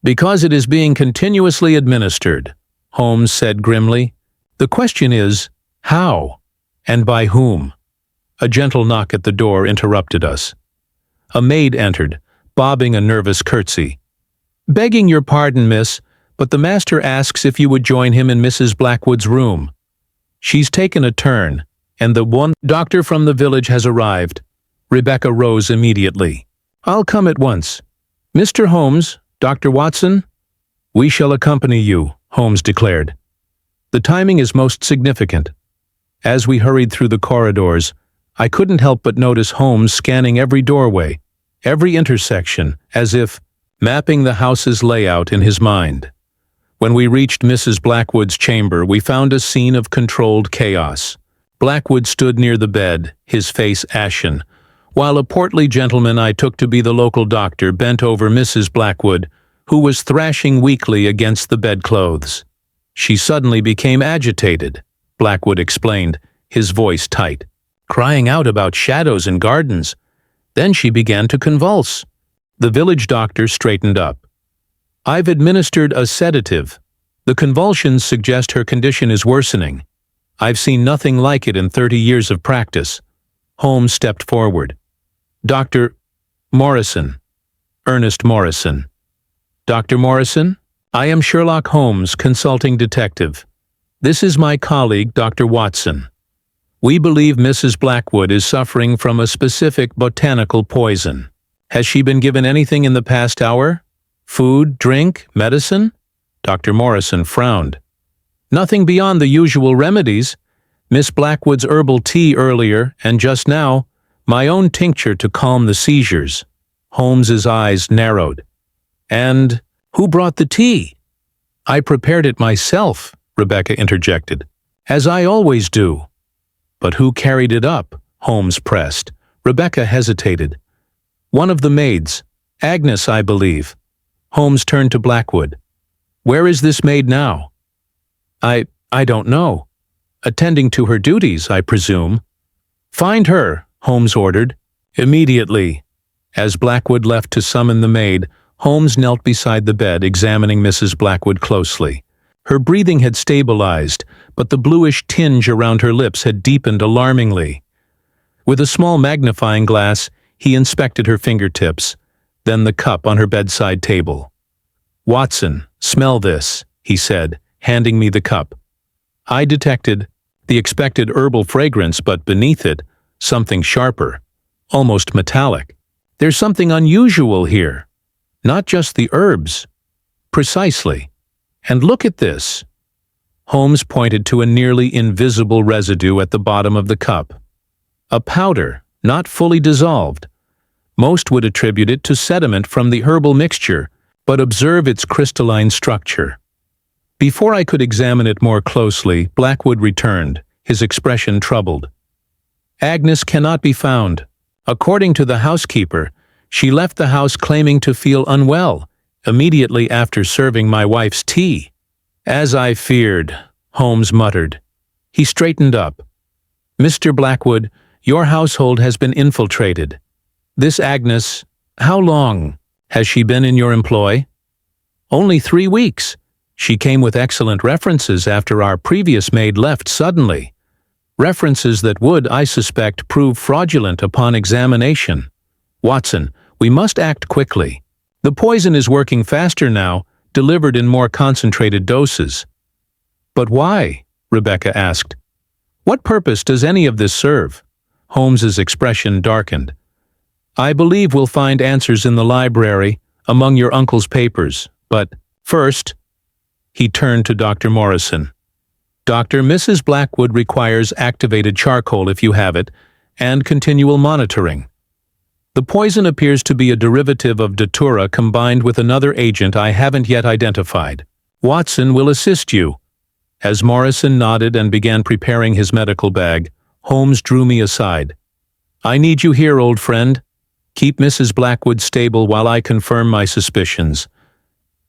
[SPEAKER 1] Because it is being continuously administered, Holmes said grimly. The question is, how? And by whom? A gentle knock at the door interrupted us. A maid entered, bobbing a nervous curtsy. Begging your pardon, miss, but the master asks if you would join him in Mrs. Blackwood's room. She's taken a turn, and the one doctor from the village has arrived. Rebecca rose immediately. I'll come at once. Mr. Holmes, Dr. Watson? We shall accompany you, Holmes declared. The timing is most significant. As we hurried through the corridors, I couldn't help but notice Holmes scanning every doorway, every intersection, as if mapping the house's layout in his mind. When we reached Mrs. Blackwood's chamber, we found a scene of controlled chaos. Blackwood stood near the bed, his face ashen, while a portly gentleman I took to be the local doctor bent over Mrs. Blackwood, who was thrashing weakly against the bedclothes. She suddenly became agitated, Blackwood explained, his voice tight, crying out about shadows and gardens. Then she began to convulse. The village doctor straightened up. I've administered a sedative. The convulsions suggest her condition is worsening. I've seen nothing like it in 30 years of practice. Holmes stepped forward. Dr. Morrison. Ernest Morrison. Dr. Morrison, I am Sherlock Holmes, consulting detective. This is my colleague, Dr. Watson. We believe Mrs. Blackwood is suffering from a specific botanical poison. Has she been given anything in the past hour? Food, drink, medicine? Dr. Morrison frowned. Nothing beyond the usual remedies. Miss Blackwood's herbal tea earlier, and just now, my own tincture to calm the seizures. Holmes's eyes narrowed. And who brought the tea? I prepared it myself, Rebecca interjected. As I always do. But who carried it up? Holmes pressed. Rebecca hesitated. One of the maids. Agnes, I believe. Holmes turned to Blackwood. Where is this maid now? I don't know. Attending to her duties, I presume. Find her, Holmes ordered. Immediately. As Blackwood left to summon the maid, Holmes knelt beside the bed, examining Mrs. Blackwood closely. Her breathing had stabilized, but the bluish tinge around her lips had deepened alarmingly. With a small magnifying glass, he inspected her fingertips, then the cup on her bedside table. "Watson, smell this," he said, handing me the cup. I detected the expected herbal fragrance, but beneath it, something sharper, almost metallic. "There's something unusual here. Not just the herbs." "Precisely. And look at this." Holmes pointed to a nearly invisible residue at the bottom of the cup. A powder, not fully dissolved. Most would attribute it to sediment from the herbal mixture, but observe its crystalline structure. Before I could examine it more closely, Blackwood returned, his expression troubled. "Agnes cannot be found. According to the housekeeper, she left the house claiming to feel unwell immediately after serving my wife's tea." "As I feared," Holmes muttered. He straightened up. "Mr. Blackwood, your household has been infiltrated. This Agnes, how long has she been in your employ?" "Only 3 weeks. She came with excellent references after our previous maid left suddenly. References that would, I suspect, prove fraudulent upon examination. Watson, we must act quickly. The poison is working faster now, delivered in more concentrated doses." "But why?" Rebecca asked. "What purpose does any of this serve?" Holmes's expression darkened. "I believe we'll find answers in the library, among your uncle's papers. But first," he turned to Dr. Morrison. "Doctor, Mrs. Blackwood requires activated charcoal if you have it, and continual monitoring. The poison appears to be a derivative of datura combined with another agent I haven't yet identified. Watson will assist you." As Morrison nodded and began preparing his medical bag, Holmes drew me aside. "I need you here, old friend. Keep Mrs. Blackwood stable while I confirm my suspicions.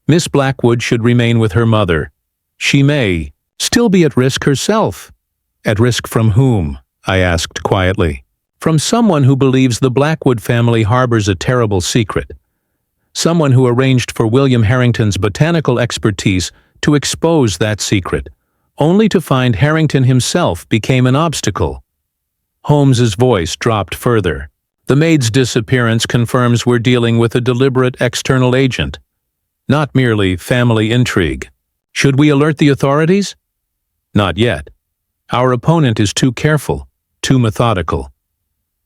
[SPEAKER 1] Miss Blackwood should remain with her mother. She may still be at risk herself." "At risk from whom?" I asked quietly. "From someone who believes the Blackwood family harbors a terrible secret. Someone who arranged for William Harrington's botanical expertise to expose that secret, only to find Harrington himself became an obstacle." Holmes's voice dropped further. "The maid's disappearance confirms we're dealing with a deliberate external agent, not merely family intrigue. Should we alert the authorities?" "Not yet. Our opponent is too careful, too methodical.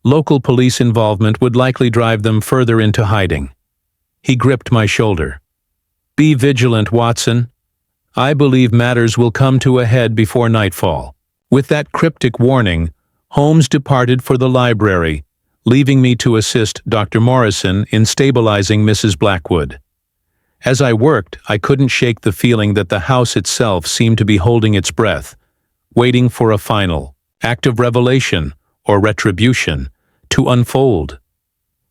[SPEAKER 1] Local police involvement would likely drive them further into hiding." He gripped my shoulder. "Be vigilant, Watson. I believe matters will come to a head before nightfall." With that cryptic warning, Holmes departed for the library, leaving me to assist Dr. Morrison in stabilizing Mrs. Blackwood. As I worked, I couldn't shake the feeling that the house itself seemed to be holding its breath, waiting for a final act of revelation or retribution to unfold.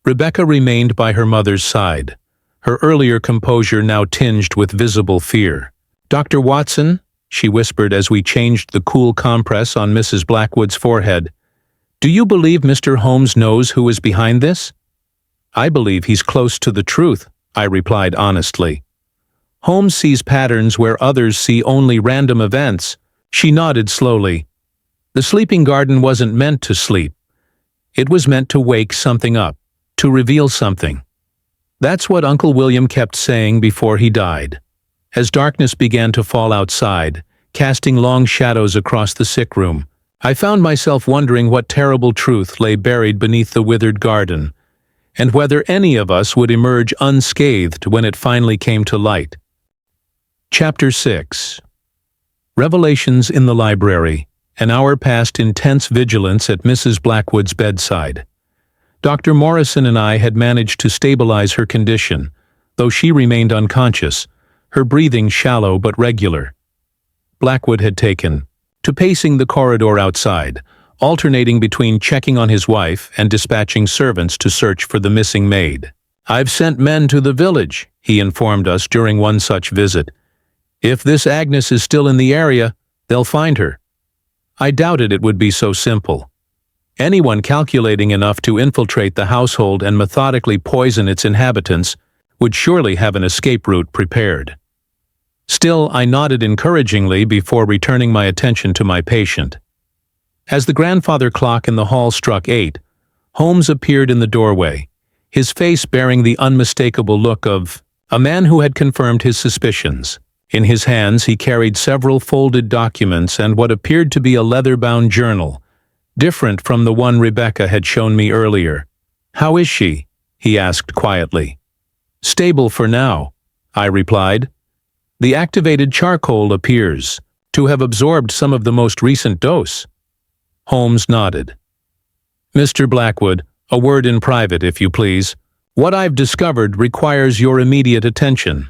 [SPEAKER 1] Rebecca remained by her mother's side, her earlier composure now tinged with visible fear. "Dr. Watson," she whispered as we changed the cool compress on Mrs. Blackwood's forehead, "do you believe Mr. Holmes knows who is behind this?" "I believe he's close to the truth," I replied honestly. "Holmes sees patterns where others see only random events." She nodded slowly. "The sleeping garden wasn't meant to sleep. It was meant to wake something up, to reveal something. That's what Uncle William kept saying before he died." As darkness began to fall outside, casting long shadows across the sick room, I found myself wondering what terrible truth lay buried beneath the withered garden, and whether any of us would emerge unscathed when it finally came to light. Chapter 6. Revelations in the library. An hour passed intense vigilance at Mrs. Blackwood's bedside. Dr. Morrison and I had managed to stabilize her condition, though she remained unconscious, her breathing shallow but regular. Blackwood had taken to pacing the corridor outside, alternating between checking on his wife and dispatching servants to search for the missing maid. "I've sent men to the village," he informed us during one such visit. "If this Agnes is still in the area, they'll find her." I doubted it would be so simple. Anyone calculating enough to infiltrate the household and methodically poison its inhabitants would surely have an escape route prepared. Still, I nodded encouragingly before returning my attention to my patient. As the grandfather clock in the hall struck 8, Holmes appeared in the doorway, his face bearing the unmistakable look of a man who had confirmed his suspicions. In his hands he carried several folded documents and what appeared to be a leather-bound journal, different from the one Rebecca had shown me earlier. "How is she?" he asked quietly. "Stable for now," I replied. "The activated charcoal appears to have absorbed some of the most recent dose." Holmes nodded. "Mr. Blackwood, a word in private, if you please. What I've discovered requires your immediate attention."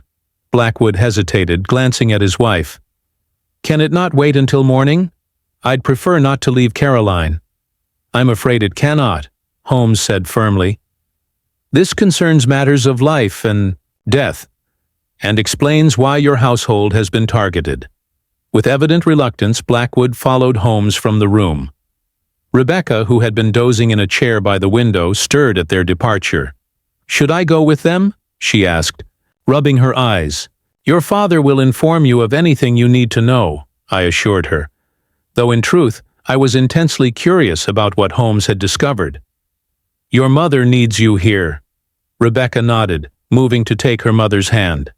[SPEAKER 1] Blackwood hesitated, glancing at his wife. "Can it not wait until morning? I'd prefer not to leave Caroline." "I'm afraid it cannot," Holmes said firmly. "This concerns matters of life and death, and explains why your household has been targeted." With evident reluctance, Blackwood followed Holmes from the room. Rebecca, who had been dozing in a chair by the window, stirred at their departure. "Should I go with them?" she asked, rubbing her eyes. "Your father will inform you of anything you need to know," I assured her, though in truth I was intensely curious about what Holmes had discovered. "Your mother needs you here." Rebecca nodded, moving to take her mother's hand.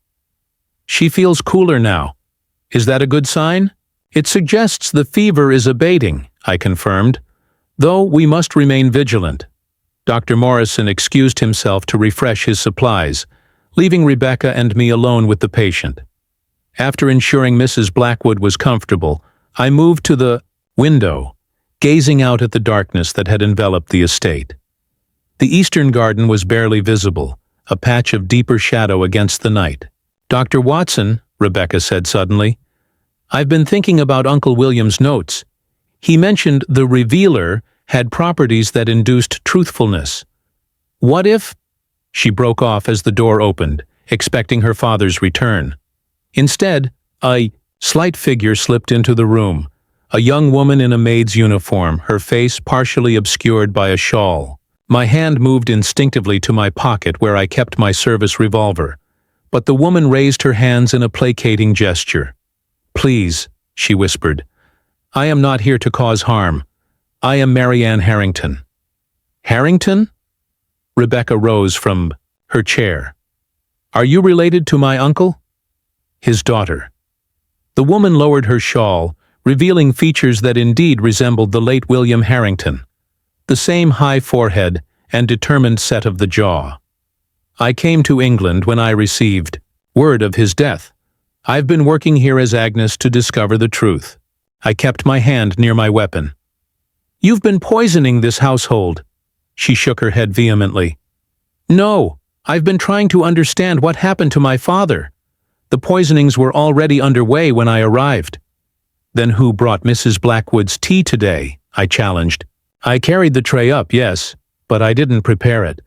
[SPEAKER 1] "She feels cooler now. Is that a good sign?" "It suggests the fever is abating," I confirmed, "though we must remain vigilant." Dr. Morrison excused himself to refresh his supplies, leaving Rebecca and me alone with the patient. After ensuring Mrs. Blackwood was comfortable, I moved to the window, gazing out at the darkness that had enveloped the estate. The eastern garden was barely visible, a patch of deeper shadow against the night. "Dr. Watson," Rebecca said suddenly, "I've been thinking about Uncle William's notes. He mentioned the revealer had properties that induced truthfulness. What if—" She broke off as the door opened, expecting her father's return. Instead, a slight figure slipped into the room, a young woman in a maid's uniform, her face partially obscured by a shawl. My hand moved instinctively to my pocket where I kept my service revolver, but the woman raised her hands in a placating gesture. "Please," she whispered, "I am not here to cause harm. I am Marianne Harrington." "Harrington?" Rebecca rose from her chair. "Are you related to my uncle?" "His daughter." The woman lowered her shawl, revealing features that indeed resembled the late William Harrington, the same high forehead and determined set of the jaw. "I came to England when I received word of his death. I've been working here as Agnes to discover the truth." I kept my hand near my weapon. "You've been poisoning this household." She shook her head vehemently. "No, I've been trying to understand what happened to my father. The poisonings were already underway when I arrived." "Then who brought Mrs. Blackwood's tea today?" I challenged. "I carried the tray up, yes, but I didn't prepare it.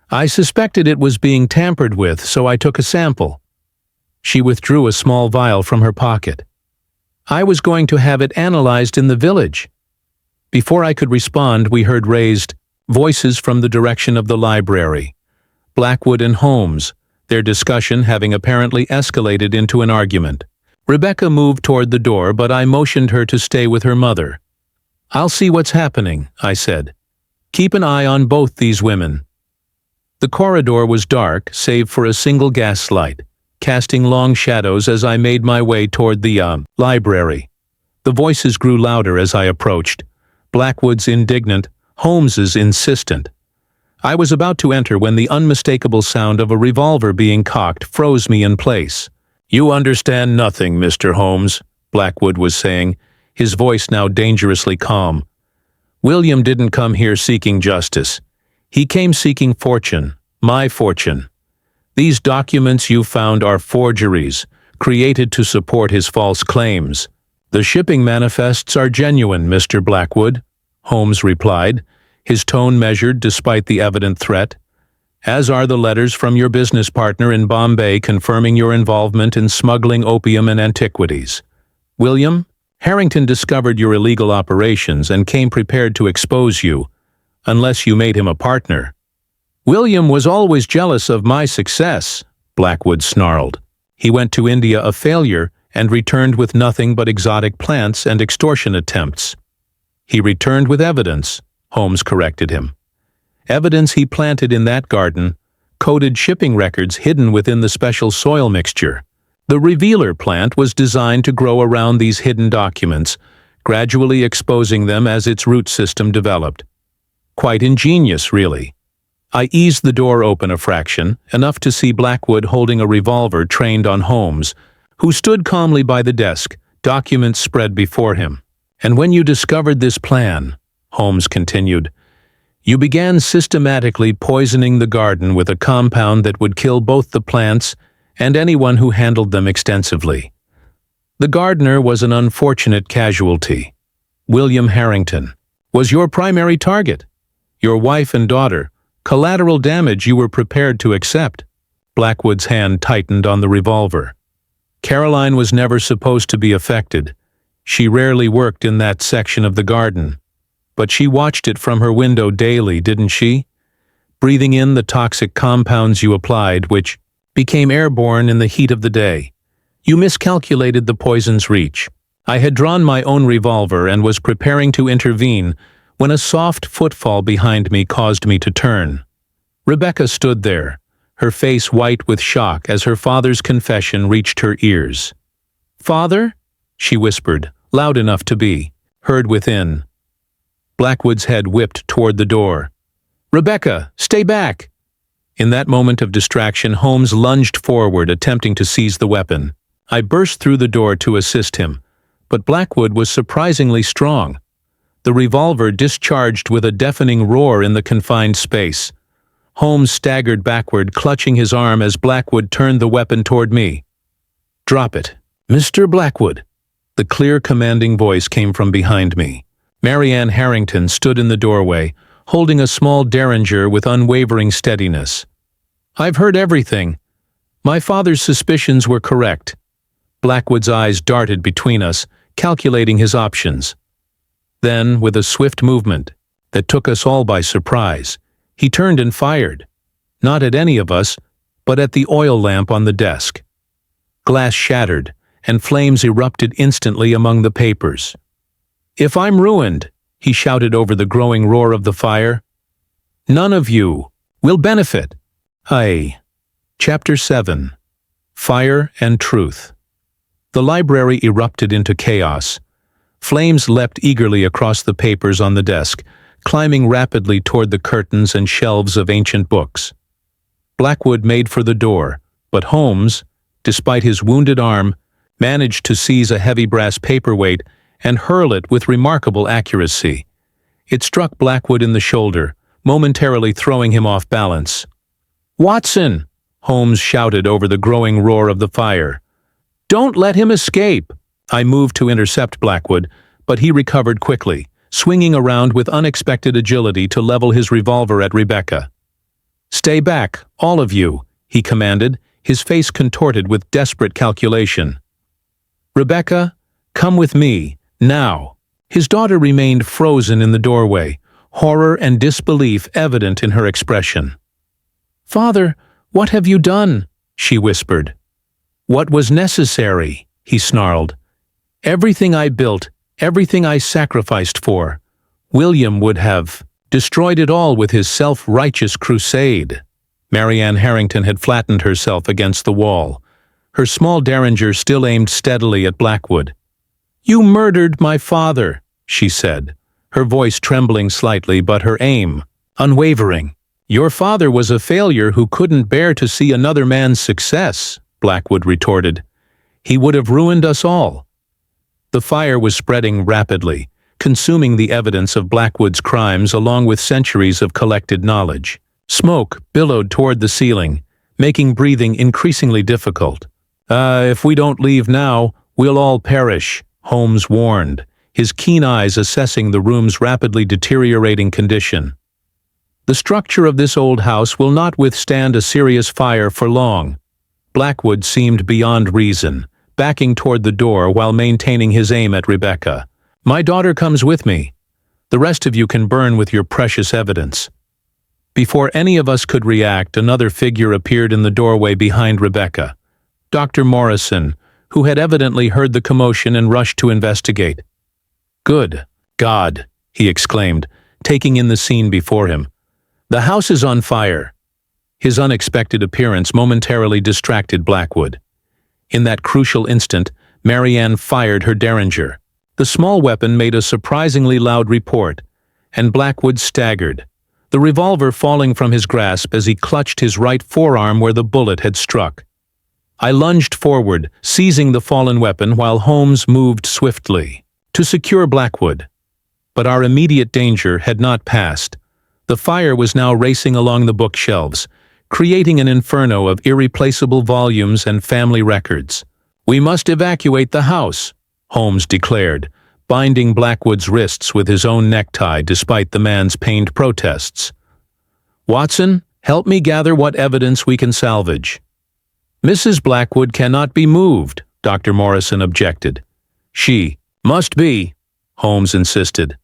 [SPEAKER 1] I suspected it was being tampered with, so I took a sample." She withdrew a small vial from her pocket. "I was going to have it analyzed in the village." Before I could respond, we heard raised voices from the direction of the library. Blackwood and Holmes, their discussion having apparently escalated into an argument. Rebecca moved toward the door, but I motioned her to stay with her mother. "I'll see what's happening," I said. "Keep an eye on both these women." The corridor was dark, save for a single gas light, casting long shadows as I made my way toward the library. The voices grew louder as I approached. Blackwood's indignant, Holmes's insistent. I was about to enter when the unmistakable sound of a revolver being cocked froze me in place. "You understand nothing, Mr. Holmes," Blackwood was saying, his voice now dangerously calm. "William didn't come here seeking justice. He came seeking fortune, my fortune. These documents you found are forgeries, created to support his false claims." "The shipping manifests are genuine, Mr. Blackwood," Holmes replied, his tone measured despite the evident threat, "as are the letters from your business partner in Bombay confirming your involvement in smuggling opium and antiquities. William, Harrington discovered your illegal operations and came prepared to expose you, unless you made him a partner. William was always jealous of my success, Blackwood snarled. He went to India a failure and returned with nothing but exotic plants and extortion attempts. He returned with evidence, Holmes corrected him. Evidence he planted in that garden, coded shipping records hidden within the special soil mixture. The revealer plant was designed to grow around these hidden documents, gradually exposing them as its root system developed. Quite ingenious, really. I eased the door open a fraction, enough to see Blackwood holding a revolver trained on Holmes, who stood calmly by the desk, documents spread before him. And when you discovered this plan, Holmes continued, you began systematically poisoning the garden with a compound that would kill both the plants and anyone who handled them extensively. The gardener was an unfortunate casualty. William Harrington was your primary target. Your wife and daughter, collateral damage you were prepared to accept. Blackwood's hand tightened on the revolver. Caroline was never supposed to be affected. She rarely worked in that section of the garden. But she watched it from her window daily, didn't she? Breathing in the toxic compounds you applied, which became airborne in the heat of the day. You miscalculated the poison's reach. I had drawn my own revolver and was preparing to intervene when a soft footfall behind me caused me to turn. Rebecca stood there, her face white with shock as her father's confession reached her ears. "Father?" she whispered, loud enough to be heard within. Blackwood's head whipped toward the door. "Rebecca, stay back!" In that moment of distraction, Holmes lunged forward, attempting to seize the weapon. I burst through the door to assist him, but Blackwood was surprisingly strong. The revolver discharged with a deafening roar in the confined space. Holmes staggered backward, clutching his arm as Blackwood turned the weapon toward me. "Drop it, Mr. Blackwood." The clear, commanding voice came from behind me. Marianne Harrington stood in the doorway, holding a small derringer with unwavering steadiness. "I've heard everything. My father's suspicions were correct." Blackwood's eyes darted between us, calculating his options. Then, with a swift movement that took us all by surprise, he turned and fired. Not at any of us, but at the oil lamp on the desk. Glass shattered, and flames erupted instantly among the papers. "If I'm ruined," he shouted over the growing roar of the fire, "none of you will benefit." Chapter 7. Fire and Truth. The library erupted into chaos. Flames leapt eagerly across the papers on the desk, climbing rapidly toward the curtains and shelves of ancient books. Blackwood made for the door, but Holmes, despite his wounded arm, managed to seize a heavy brass paperweight and hurl it with remarkable accuracy. It struck Blackwood in the shoulder, momentarily throwing him off balance. "Watson!" Holmes shouted over the growing roar of the fire. "Don't let him escape!" I moved to intercept Blackwood, but he recovered quickly, swinging around with unexpected agility to level his revolver at Rebecca. "Stay back, all of you," he commanded, his face contorted with desperate calculation. "Rebecca, come with me, now." His daughter remained frozen in the doorway, horror and disbelief evident in her expression. "Father, what have you done?" she whispered. "What was necessary," he snarled. "Everything I built, everything I sacrificed for. William would have destroyed it all with his self-righteous crusade." Marianne Harrington had flattened herself against the wall, her small derringer still aimed steadily at Blackwood. "You murdered my father," she said, her voice trembling slightly but her aim unwavering. "Your father was a failure who couldn't bear to see another man's success," Blackwood retorted. "He would have ruined us all." The fire was spreading rapidly, consuming the evidence of Blackwood's crimes along with centuries of collected knowledge. Smoke billowed toward the ceiling, making breathing increasingly difficult. If we don't leave now, we'll all perish," Holmes warned, his keen eyes assessing the room's rapidly deteriorating condition. "The structure of this old house will not withstand a serious fire for long." Blackwood seemed beyond reason, backing toward the door while maintaining his aim at Rebecca. "My daughter comes with me. The rest of you can burn with your precious evidence." Before any of us could react, another figure appeared in the doorway behind Rebecca. Dr. Morrison, who had evidently heard the commotion and rushed to investigate. "Good God," he exclaimed, taking in the scene before him. "The house is on fire." His unexpected appearance momentarily distracted Blackwood. In that crucial instant, Marianne fired her derringer. The small weapon made a surprisingly loud report, and Blackwood staggered, the revolver falling from his grasp as he clutched his right forearm where the bullet had struck. I lunged forward, seizing the fallen weapon while Holmes moved swiftly to secure Blackwood. But our immediate danger had not passed. The fire was now racing along the bookshelves, creating an inferno of irreplaceable volumes and family records. "We must evacuate the house," Holmes declared, binding Blackwood's wrists with his own necktie despite the man's pained protests. "Watson, help me gather what evidence we can salvage." "Mrs. Blackwood cannot be moved," Dr. Morrison objected. "She must be," Holmes insisted.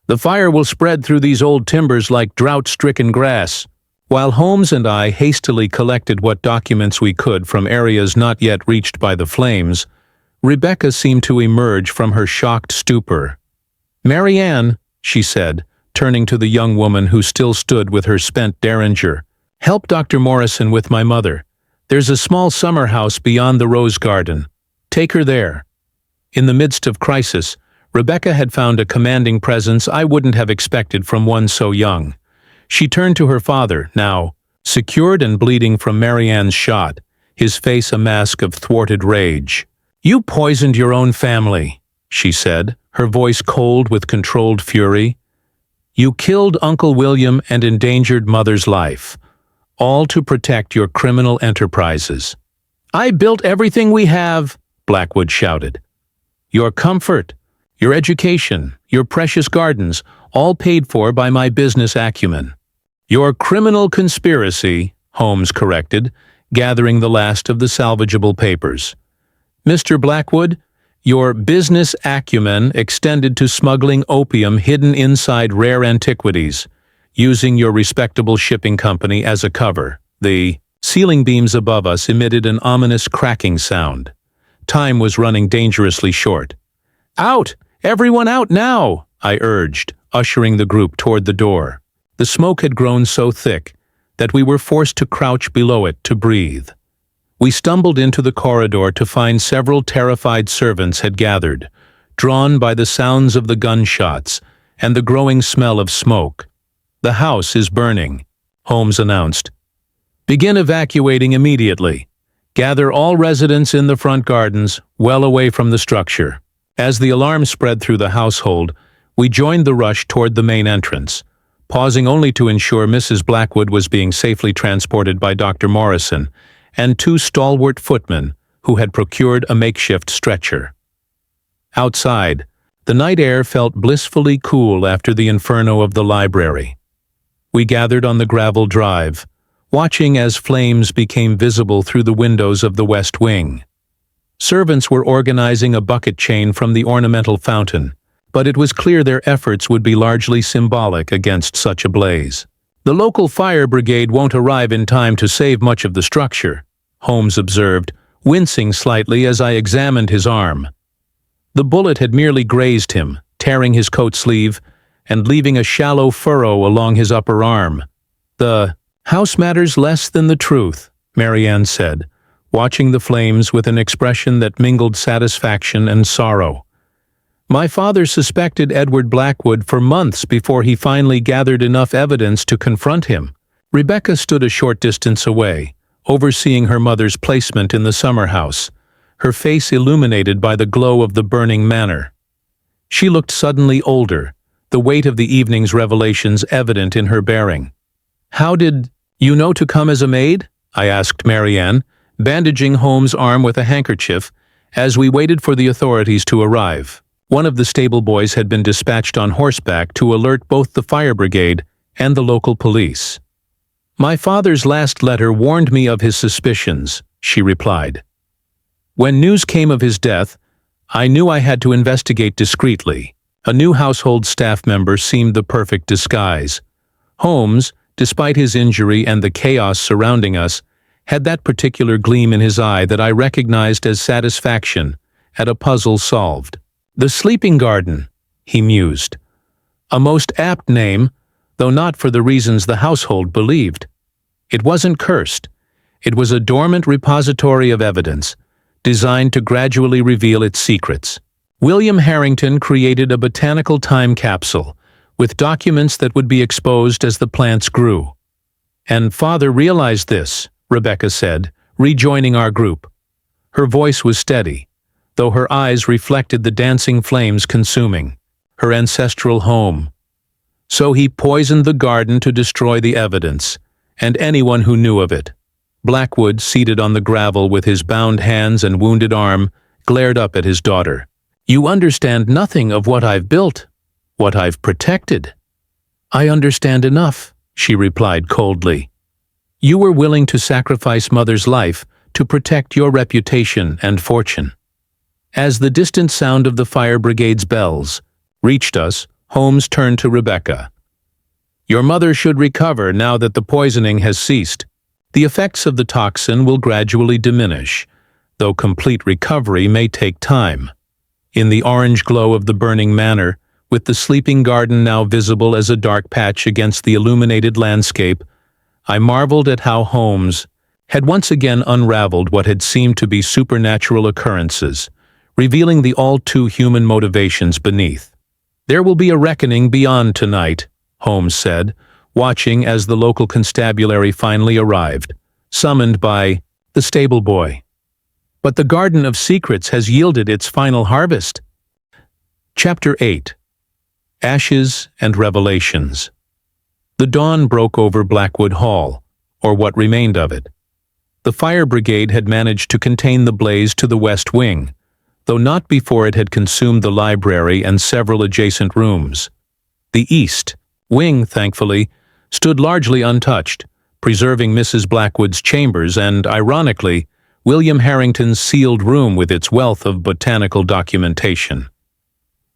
[SPEAKER 1] "The fire will spread through these old timbers like drought-stricken grass." While Holmes and I hastily collected what documents we could from areas not yet reached by the flames, Rebecca seemed to emerge from her shocked stupor. "Marianne," she said, turning to the young woman who still stood with her spent derringer, "help Dr. Morrison with my mother. There's a small summer house beyond the rose garden. Take her there." In the midst of crisis, Rebecca had found a commanding presence I wouldn't have expected from one so young. She turned to her father, now secured and bleeding from Marianne's shot, his face a mask of thwarted rage. "You poisoned your own family," she said, her voice cold with controlled fury. "You killed Uncle William and endangered Mother's life, all to protect your criminal enterprises." "I built everything we have," Blackwood shouted. "Your comfort, your education, your precious gardens, all paid for by my business acumen." "Your criminal conspiracy," Holmes corrected, gathering the last of the salvageable papers. "Mr. Blackwood, your business acumen extended to smuggling opium hidden inside rare antiquities, using your respectable shipping company as a cover." The ceiling beams above us emitted an ominous cracking sound. Time was running dangerously short. "Out! Everyone out now!" I urged, ushering the group toward the door. The smoke had grown so thick that we were forced to crouch below it to breathe. We stumbled into the corridor to find several terrified servants had gathered, drawn by the sounds of the gunshots and the growing smell of smoke. "The house is burning," Holmes announced. "Begin evacuating immediately. Gather all residents in the front gardens, well away from the structure." As the alarm spread through the household, we joined the rush toward the main entrance, pausing only to ensure Mrs. Blackwood was being safely transported by Dr. Morrison and two stalwart footmen who had procured a makeshift stretcher. Outside, the night air felt blissfully cool after the inferno of the library. We gathered on the gravel drive, watching as flames became visible through the windows of the west wing. Servants were organizing a bucket chain from the ornamental fountain, but it was clear their efforts would be largely symbolic against such a blaze. "The local fire brigade won't arrive in time to save much of the structure," Holmes observed, wincing slightly as I examined his arm. The bullet had merely grazed him, tearing his coat sleeve and leaving a shallow furrow along his upper arm. "The house matters less than the truth," Marianne said, watching the flames with an expression that mingled satisfaction and sorrow. "My father suspected Edward Blackwood for months before he finally gathered enough evidence to confront him." Rebecca stood a short distance away, overseeing her mother's placement in the summer house, her face illuminated by the glow of the burning manor. She looked suddenly older, the weight of the evening's revelations evident in her bearing. "How did you know to come as a maid?" I asked Marianne, bandaging Holmes' arm with a handkerchief as we waited for the authorities to arrive. One of the stable boys had been dispatched on horseback to alert both the fire brigade and the local police. "My father's last letter warned me of his suspicions," she replied. When news came of his death, I knew I had to investigate discreetly. A new household staff member seemed the perfect disguise. Holmes, despite his injury and the chaos surrounding us, had that particular gleam in his eye that I recognized as satisfaction at a puzzle solved. "The Sleeping Garden," he mused. A most apt name, though not for the reasons the household believed. It wasn't cursed. It was a dormant repository of evidence, designed to gradually reveal its secrets. William Harrington created a botanical time capsule with documents that would be exposed as the plants grew. "And Father realized this," Rebecca said, rejoining our group. Her voice was steady, though her eyes reflected the dancing flames consuming her ancestral home. "So he poisoned the garden to destroy the evidence, and anyone who knew of it." Blackwood, seated on the gravel with his bound hands and wounded arm, glared up at his daughter. "You understand nothing of what I've built, what I've protected." "I understand enough," she replied coldly. "You were willing to sacrifice Mother's life to protect your reputation and fortune." As the distant sound of the fire brigade's bells reached us, Holmes turned to Rebecca. "Your mother should recover now that the poisoning has ceased. The effects of the toxin will gradually diminish, though complete recovery may take time." In the orange glow of the burning manor, with the sleeping garden now visible as a dark patch against the illuminated landscape, I marveled at how Holmes had once again unraveled what had seemed to be supernatural occurrences, revealing the all-too-human motivations beneath. "There will be a reckoning beyond tonight," Holmes said, watching as the local constabulary finally arrived, summoned by the stable boy. "But the Garden of Secrets has yielded its final harvest." Chapter 8. Ashes and Revelations. The dawn broke over Blackwood Hall, or what remained of it. The fire brigade had managed to contain the blaze to the west wing, though not before it had consumed the library and several adjacent rooms. The east wing, thankfully, stood largely untouched, preserving Mrs. Blackwood's chambers and, ironically, William Harrington's sealed room with its wealth of botanical documentation.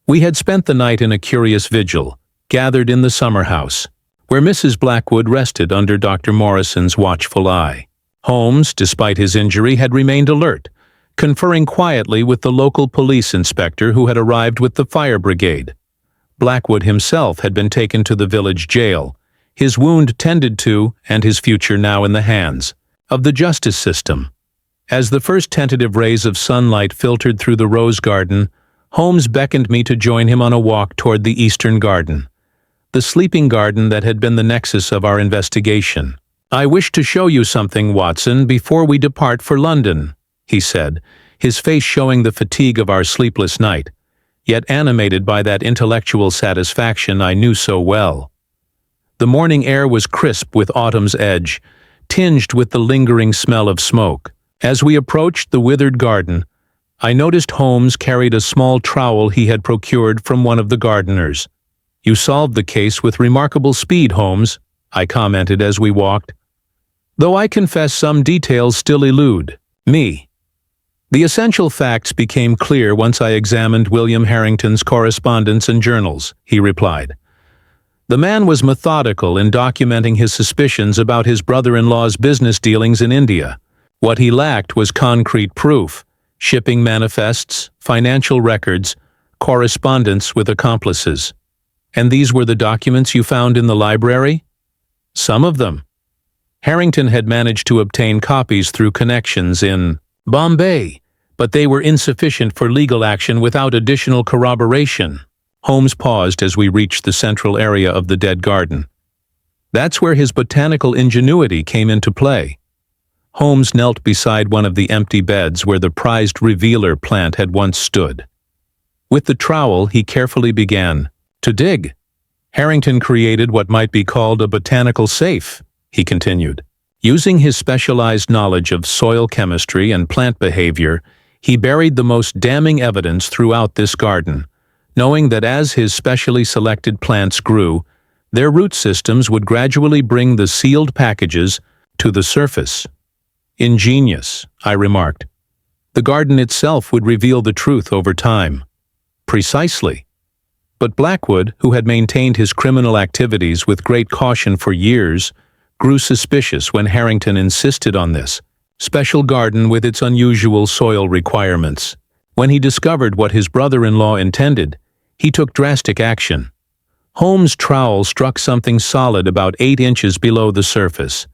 [SPEAKER 1] We had spent the night in a curious vigil, gathered in the summer house, where Mrs. Blackwood rested under Dr. Morrison's watchful eye. Holmes, despite his injury, had remained alert, conferring quietly with the local police inspector who had arrived with the fire brigade. Blackwood himself had been taken to the village jail, his wound tended to and his future now in the hands of the justice system. As the first tentative rays of sunlight filtered through the rose garden, Holmes beckoned me to join him on a walk toward the eastern garden, the sleeping garden that had been the nexus of our investigation. "I wish to show you something, Watson, before we depart for London," he said, his face showing the fatigue of our sleepless night, yet animated by that intellectual satisfaction I knew so well. The morning air was crisp with autumn's edge, tinged with the lingering smell of smoke. As we approached the withered garden, I noticed Holmes carried a small trowel he had procured from one of the gardeners. "You solved the case with remarkable speed, Holmes," I commented as we walked, "though I confess some details still elude me." The essential facts became clear once I examined William Harrington's correspondence and journals, he replied. The man was methodical in documenting his suspicions about his brother-in-law's business dealings in India. What he lacked was concrete proof, shipping manifests, financial records, correspondence with accomplices. "And these were the documents you found in the library?" "Some of them." Harrington had managed to obtain copies through connections in Bombay, but they were insufficient for legal action without additional corroboration. Holmes paused as we reached the central area of the dead garden. That's where his botanical ingenuity came into play. Holmes knelt beside one of the empty beds where the prized revealer plant had once stood. With the trowel, he carefully began to dig. "Harrington created what might be called a botanical safe," he continued. Using his specialized knowledge of soil chemistry and plant behavior, he buried the most damning evidence throughout this garden, knowing that as his specially selected plants grew, their root systems would gradually bring the sealed packages to the surface. "Ingenious," I remarked. The garden itself would reveal the truth over time. Precisely. But Blackwood, who had maintained his criminal activities with great caution for years, grew suspicious when Harrington insisted on this special garden with its unusual soil requirements. When he discovered what his brother-in-law intended, he took drastic action. Holmes' trowel struck something solid about 8 inches below the surface.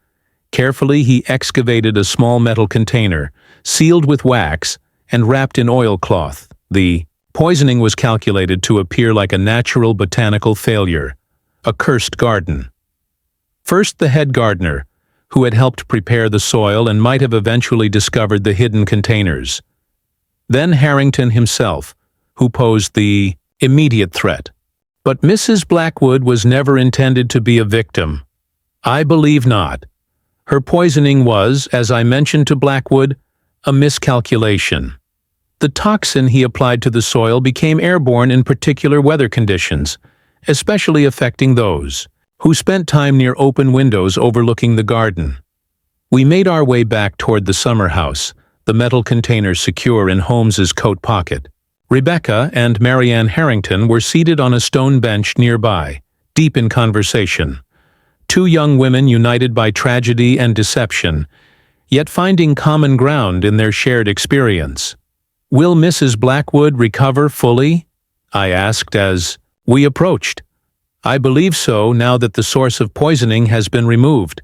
[SPEAKER 1] Carefully, he excavated a small metal container, sealed with wax, and wrapped in oilcloth. The poisoning was calculated to appear like a natural botanical failure, a cursed garden. First, the head gardener, who had helped prepare the soil and might have eventually discovered the hidden containers. Then Harrington himself, who posed the immediate threat. But Mrs. Blackwood was never intended to be a victim. I believe not. Her poisoning was, as I mentioned to Blackwood, a miscalculation. The toxin he applied to the soil became airborne in particular weather conditions, especially affecting those who spent time near open windows overlooking the garden. We made our way back toward the summer house, the metal container secure in Holmes's coat pocket. Rebecca and Marianne Harrington were seated on a stone bench nearby, deep in conversation. 2 young women united by tragedy and deception, yet finding common ground in their shared experience. "Will Mrs. Blackwood recover fully?" I asked as we approached. "I believe so, now that the source of poisoning has been removed.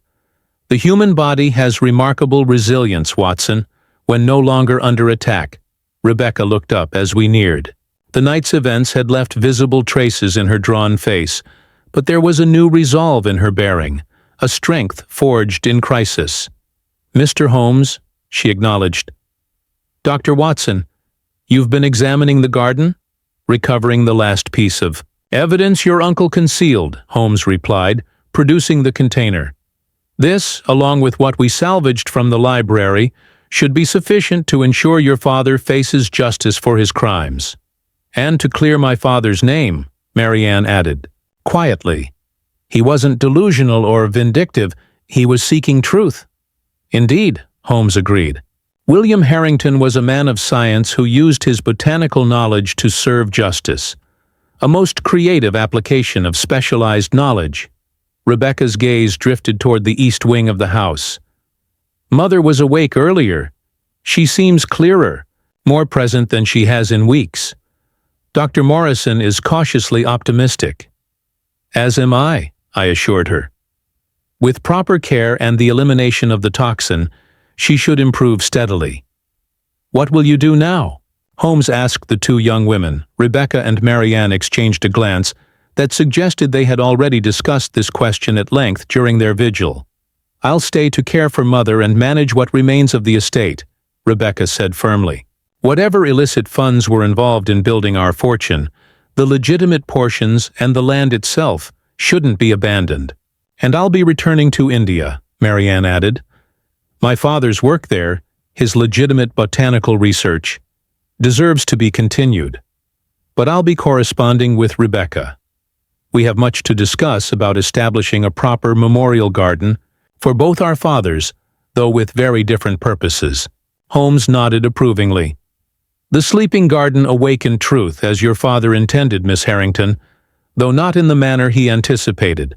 [SPEAKER 1] The human body has remarkable resilience, Watson, when no longer under attack." Rebecca looked up as we neared. The night's events had left visible traces in her drawn face, but there was a new resolve in her bearing, a strength forged in crisis. "Mr. Holmes," she acknowledged. "Dr. Watson, you've been examining the garden?" "Recovering the last piece of evidence your uncle concealed," Holmes replied, producing the container. "This, along with what we salvaged from the library, should be sufficient to ensure your father faces justice for his crimes." "And to clear my father's name," Marianne added, quietly. "He wasn't delusional or vindictive, he was seeking truth." "Indeed," Holmes agreed. "William Harrington was a man of science who used his botanical knowledge to serve justice. A most creative application of specialized knowledge." Rebecca's gaze drifted toward the east wing of the house. "Mother was awake earlier. She seems clearer, more present than she has in weeks. Dr. Morrison is cautiously optimistic." "As am I," I assured her. "With proper care and the elimination of the toxin, she should improve steadily." "What will you do now?" Holmes asked the 2 young women. Rebecca and Marianne exchanged a glance that suggested they had already discussed this question at length during their vigil. "I'll stay to care for Mother and manage what remains of the estate," Rebecca said firmly. "Whatever illicit funds were involved in building our fortune, the legitimate portions and the land itself shouldn't be abandoned. And I'll be returning to India," Marianne added. "My father's work there, his legitimate botanical research, deserves to be continued. But I'll be corresponding with Rebecca. We have much to discuss about establishing a proper memorial garden for both our fathers, though with very different purposes." Holmes nodded approvingly. "The sleeping garden awakened truth as your father intended, Miss Harrington, though not in the manner he anticipated.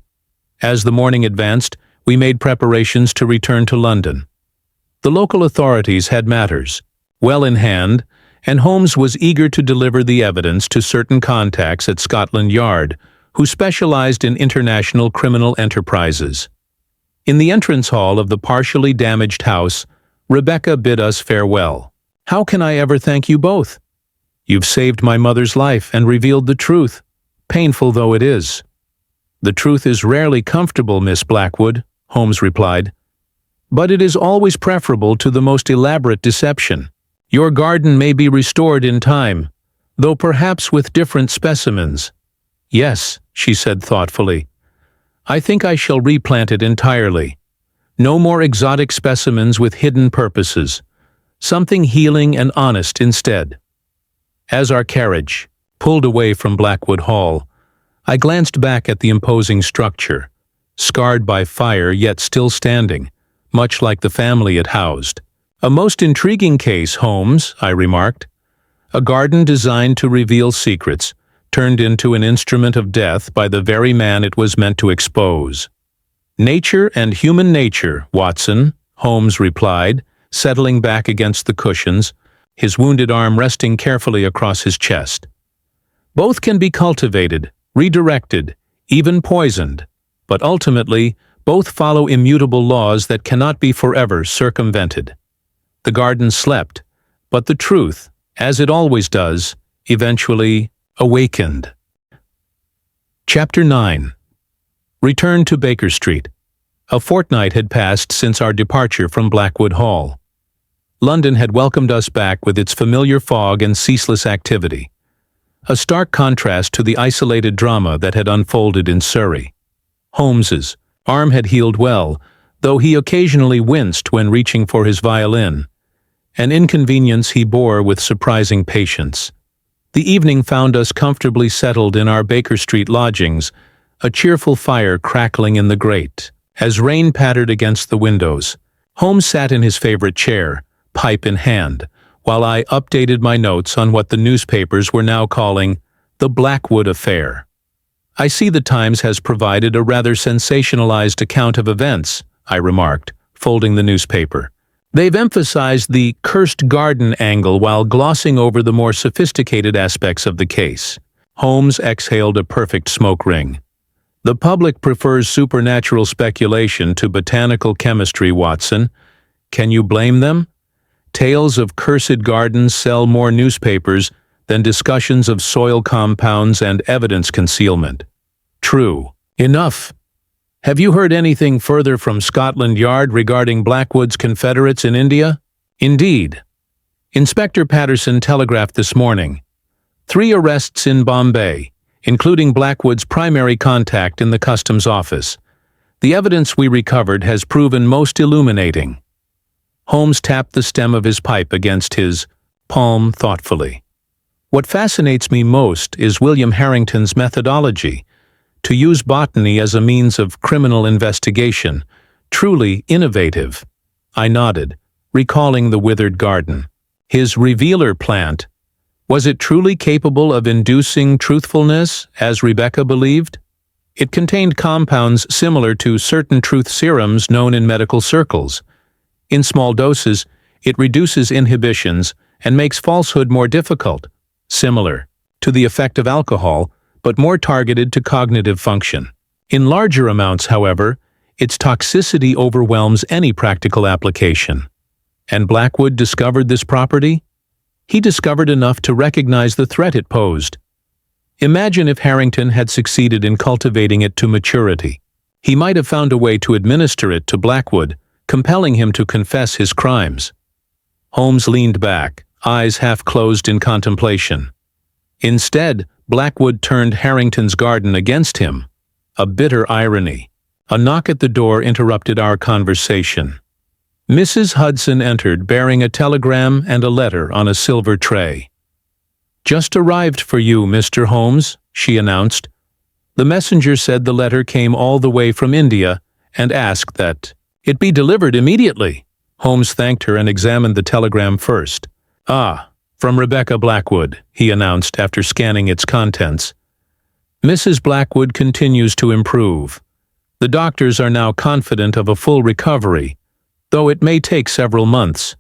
[SPEAKER 1] As the morning advanced, we made preparations to return to London. The local authorities had matters well in hand, and Holmes was eager to deliver the evidence to certain contacts at Scotland Yard, who specialized in international criminal enterprises. In the entrance hall of the partially damaged house, Rebecca bid us farewell. "How can I ever thank you both? You've saved my mother's life and revealed the truth, painful though it is." "The truth is rarely comfortable, Miss Blackwood," Holmes replied. "But it is always preferable to the most elaborate deception. Your garden may be restored in time, though perhaps with different specimens." "Yes," she said thoughtfully. "I think I shall replant it entirely. No more exotic specimens with hidden purposes. Something healing and honest instead." As our carriage pulled away from Blackwood Hall, I glanced back at the imposing structure, scarred by fire yet still standing, much like the family it housed. "A most intriguing case, Holmes," I remarked. "A garden designed to reveal secrets, turned into an instrument of death by the very man it was meant to expose." "Nature and human nature, Watson," Holmes replied, settling back against the cushions, his wounded arm resting carefully across his chest. "Both can be cultivated, redirected, even poisoned, but ultimately, both follow immutable laws that cannot be forever circumvented." The garden slept, but the truth, as it always does, eventually awakened. Chapter 9. Return to Baker Street. A fortnight had passed since our departure from Blackwood Hall. London had welcomed us back with its familiar fog and ceaseless activity, a stark contrast to the isolated drama that had unfolded in Surrey. Holmes's arm had healed well, though he occasionally winced when reaching for his violin, an inconvenience he bore with surprising patience. The evening found us comfortably settled in our Baker Street lodgings, a cheerful fire crackling in the grate. As rain pattered against the windows, Holmes sat in his favorite chair, pipe in hand, while I updated my notes on what the newspapers were now calling the Blackwood affair. "I see the Times has provided a rather sensationalized account of events," I remarked, folding the newspaper. "They've emphasized the cursed garden angle while glossing over the more sophisticated aspects of the case." Holmes exhaled a perfect smoke ring. "The public prefers supernatural speculation to botanical chemistry, Watson. Can you blame them? Tales of cursed gardens sell more newspapers than discussions of soil compounds and evidence concealment." "True. Enough. Have you heard anything further from Scotland Yard regarding Blackwood's confederates in India?" "Indeed. Inspector Patterson telegraphed this morning. 3 arrests in Bombay, including Blackwood's primary contact in the customs office. The evidence we recovered has proven most illuminating." Holmes tapped the stem of his pipe against his palm thoughtfully. "What fascinates me most is William Harrington's methodology, to use botany as a means of criminal investigation. Truly innovative." I nodded, recalling the withered garden. "His revealer plant, was it truly capable of inducing truthfulness, as Rebecca believed? It contained compounds similar to certain truth serums known in medical circles. In small doses, it reduces inhibitions and makes falsehood more difficult, similar to the effect of alcohol, but more targeted to cognitive function. In larger amounts, however, its toxicity overwhelms any practical application." And Blackwood discovered this property? "He discovered enough to recognize the threat it posed. Imagine if Harrington had succeeded in cultivating it to maturity. He might have found a way to administer it to Blackwood, compelling him to confess his crimes." Holmes leaned back, eyes half closed in contemplation. "Instead, Blackwood turned Harrington's garden against him. A bitter irony." A knock at the door interrupted our conversation. Mrs. Hudson entered bearing a telegram and a letter on a silver tray. "Just arrived for you, Mr. Holmes," she announced. "The messenger said the letter came all the way from India and asked that it be delivered immediately." Holmes thanked her and examined the telegram first. "Ah, from Rebecca Blackwood," he announced after scanning its contents. "Mrs. Blackwood continues to improve. The doctors are now confident of a full recovery, though it may take several months."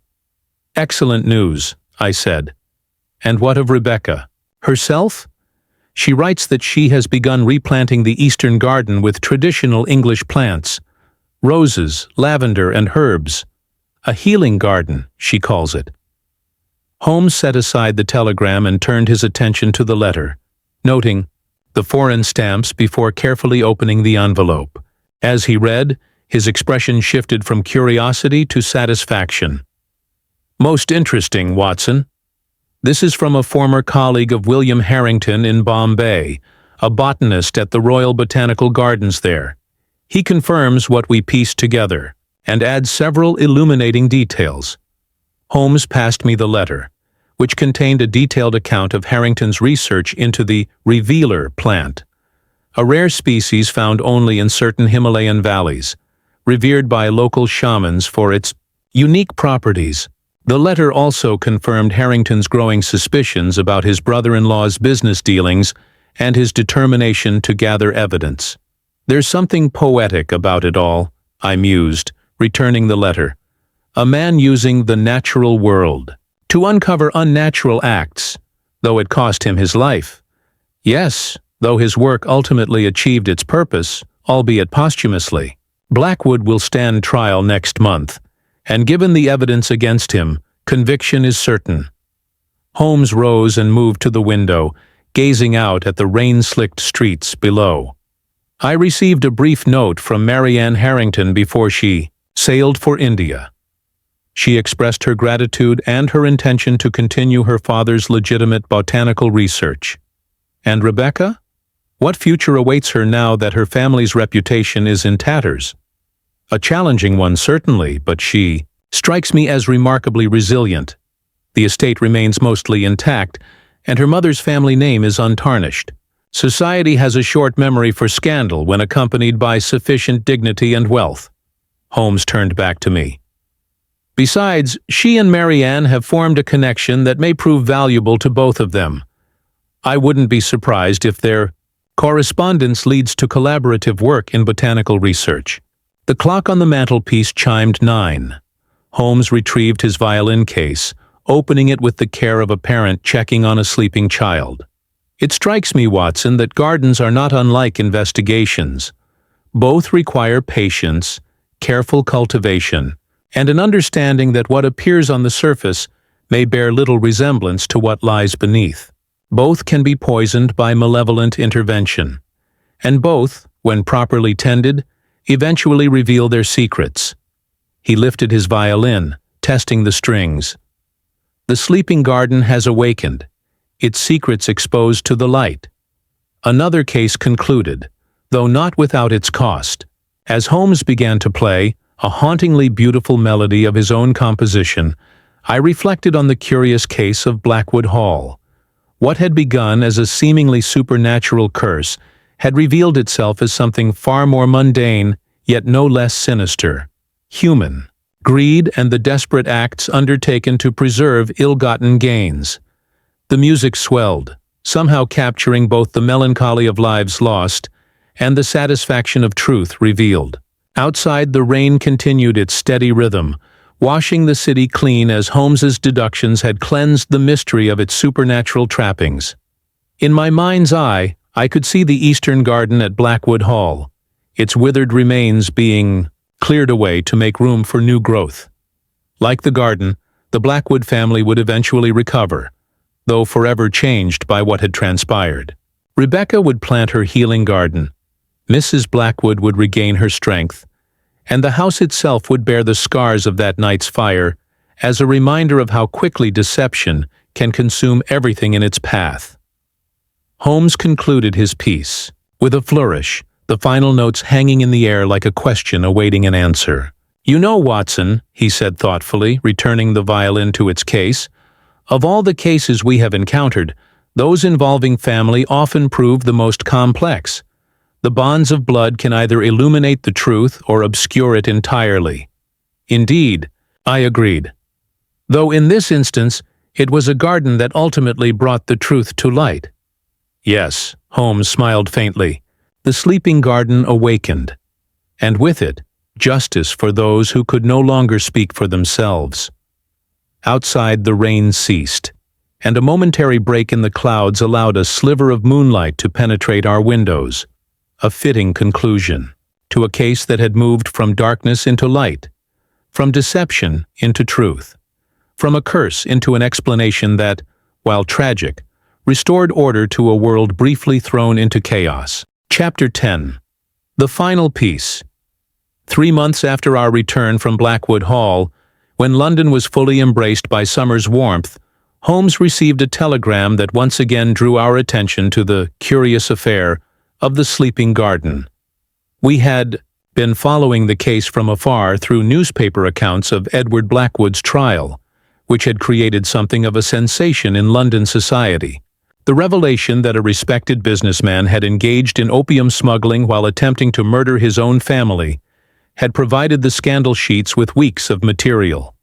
[SPEAKER 1] "Excellent news," I said. "And what of Rebecca? Herself? She writes that she has begun replanting the eastern garden with traditional English plants, roses, lavender, and herbs. A healing garden, she calls it." Holmes set aside the telegram and turned his attention to the letter, noting the foreign stamps before carefully opening the envelope. As he read, his expression shifted from curiosity to satisfaction. "Most interesting, Watson. This is from a former colleague of William Harrington in Bombay, a botanist at the Royal Botanical Gardens there. He confirms what we pieced together, and adds several illuminating details." Holmes passed me the letter, which contained a detailed account of Harrington's research into the revealer plant, a rare species found only in certain Himalayan valleys, revered by local shamans for its Unique properties. The letter also confirmed Harrington's growing suspicions about his brother-in-law's business dealings and his determination to gather evidence. There's something poetic about it all, I mused, returning the letter. A man using the natural world to uncover unnatural acts, though it cost him his life. Yes, though his work ultimately achieved its purpose, albeit posthumously. Blackwood will stand trial next month, and given the evidence against him, conviction is certain. Holmes rose and moved to the window, gazing out at the rain-slicked streets below. I received a brief note from Marianne Harrington before she sailed for India. She expressed her gratitude and her intention to continue her father's legitimate botanical research. And Rebecca? What future awaits her now that her family's reputation is in tatters? A challenging one, certainly, but she strikes me as remarkably resilient. The estate remains mostly intact, and her mother's family name is untarnished. Society has a short memory for scandal when accompanied by sufficient dignity and wealth. Holmes turned back to me. Besides, she and Marianne have formed a connection that may prove valuable to both of them. I wouldn't be surprised if their correspondence leads to collaborative work in botanical research. The clock on the mantelpiece chimed 9. Holmes retrieved his violin case, opening it with the care of a parent checking on a sleeping child. It strikes me, Watson, that gardens are not unlike investigations. Both require patience, careful cultivation, and an understanding that what appears on the surface may bear little resemblance to what lies beneath. Both can be poisoned by malevolent intervention, and both, when properly tended, eventually reveal their secrets. He lifted his violin, testing the strings. The sleeping garden has awakened, its secrets exposed to the light. Another case concluded, though not without its cost. As Holmes began to play, a hauntingly beautiful melody of his own composition, I reflected on the curious case of Blackwood Hall. What had begun as a seemingly supernatural curse had revealed itself as something far more mundane, yet no less sinister. Human. Greed and the desperate acts undertaken to preserve ill-gotten gains. The music swelled, somehow capturing both the melancholy of lives lost and the satisfaction of truth revealed. Outside, the rain continued its steady rhythm, washing the city clean as Holmes's deductions had cleansed the mystery of its supernatural trappings. In my mind's eye, I could see the eastern garden at Blackwood Hall, its withered remains being cleared away to make room for new growth. Like the garden, the Blackwood family would eventually recover, though forever changed by what had transpired. Rebecca would plant her healing garden, Mrs. Blackwood would regain her strength, and the house itself would bear the scars of that night's fire as a reminder of how quickly deception can consume everything in its path. Holmes concluded his piece, with a flourish, the final notes hanging in the air like a question awaiting an answer. "You know, Watson," he said thoughtfully, returning the violin to its case, "of all the cases we have encountered, those involving family often prove the most complex. The bonds of blood can either illuminate the truth or obscure it entirely." "Indeed," I agreed. "Though in this instance, it was a garden that ultimately brought the truth to light." "Yes," Holmes smiled faintly. "The sleeping garden awakened, and with it, justice for those who could no longer speak for themselves." Outside, the rain ceased, and a momentary break in the clouds allowed a sliver of moonlight to penetrate our windows. A fitting conclusion to a case that had moved from darkness into light, from deception into truth, from a curse into an explanation that, while tragic, restored order to a world briefly thrown into chaos. Chapter 10. The final piece. 3 months after our return from Blackwood Hall, when London was fully embraced by summer's warmth, Holmes received a telegram that once again drew our attention to the curious affair of the sleeping garden. We had been following the case from afar through newspaper accounts of Edward Blackwood's trial, which had created something of a sensation in London society. The revelation that a respected businessman had engaged in opium smuggling while attempting to murder his own family had provided the scandal sheets with weeks of material.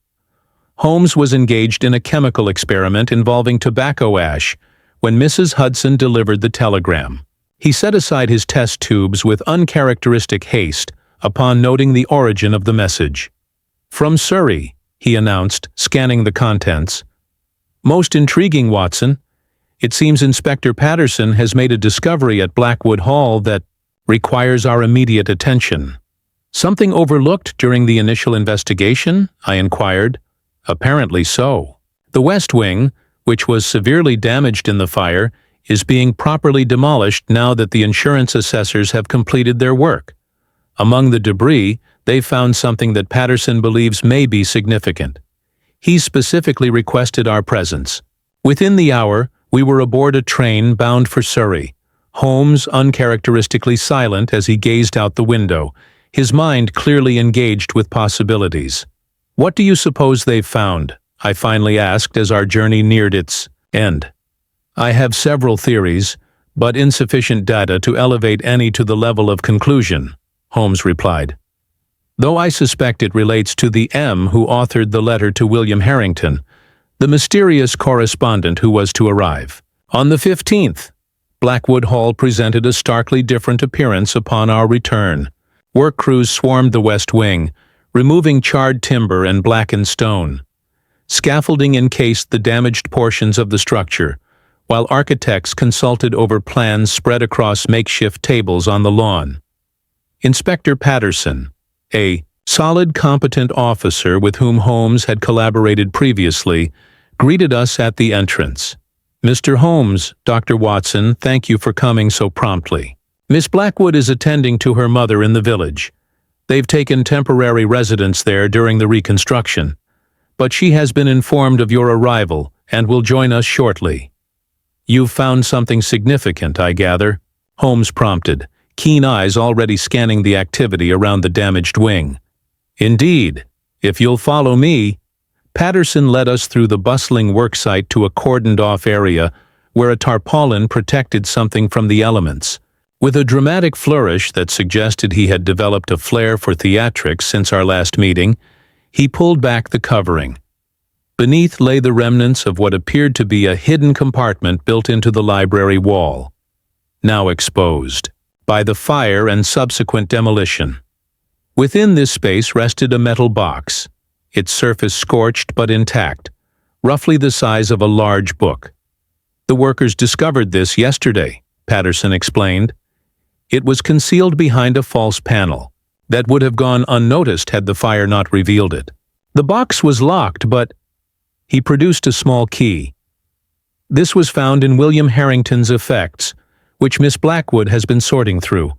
[SPEAKER 1] Holmes was engaged in a chemical experiment involving tobacco ash when Mrs. Hudson delivered the telegram. He set aside his test tubes with uncharacteristic haste upon noting the origin of the message. "From Surrey," he announced, scanning the contents. "Most intriguing, Watson. It seems Inspector Patterson has made a discovery at Blackwood Hall that requires our immediate attention." "Something overlooked during the initial investigation?" I inquired. "Apparently so. The West Wing, which was severely damaged in the fire, is being properly demolished now that the insurance assessors have completed their work. Among the debris, they found something that Patterson believes may be significant. He specifically requested our presence. Within the hour, we were aboard a train bound for Surrey, Holmes uncharacteristically silent as he gazed out the window, his mind clearly engaged with possibilities. "What do you suppose they've found?" I finally asked as our journey neared its end. "I have several theories, but insufficient data to elevate any to the level of conclusion," Holmes replied. "Though I suspect it relates to the M who authored the letter to William Harrington, the mysterious correspondent who was to arrive. On the 15th, Blackwood Hall presented a starkly different appearance upon our return. Work crews swarmed the West Wing, removing charred timber and blackened stone. Scaffolding encased the damaged portions of the structure, while architects consulted over plans spread across makeshift tables on the lawn. Inspector Patterson, a solid, competent officer with whom Holmes had collaborated previously, greeted us at the entrance. "Mr. Holmes, Dr. Watson, thank you for coming so promptly. Miss Blackwood is attending to her mother in the village. They've taken temporary residence there during the reconstruction, but she has been informed of your arrival and will join us shortly." "You've found something significant, I gather," Holmes prompted, keen eyes already scanning the activity around the damaged wing. "Indeed. If you'll follow me." Patterson led us through the bustling worksite to a cordoned-off area where a tarpaulin protected something from the elements. With a dramatic flourish that suggested he had developed a flair for theatrics since our last meeting, he pulled back the covering. Beneath lay the remnants of what appeared to be a hidden compartment built into the library wall, now exposed by the fire and subsequent demolition. Within this space rested a metal box, its surface scorched but intact, roughly the size of a large book. "The workers discovered this yesterday," Patterson explained. "It was concealed behind a false panel that would have gone unnoticed had the fire not revealed it. The box was locked, but—" He produced a small key. "This was found in William Harrington's effects, which Miss Blackwood has been sorting through."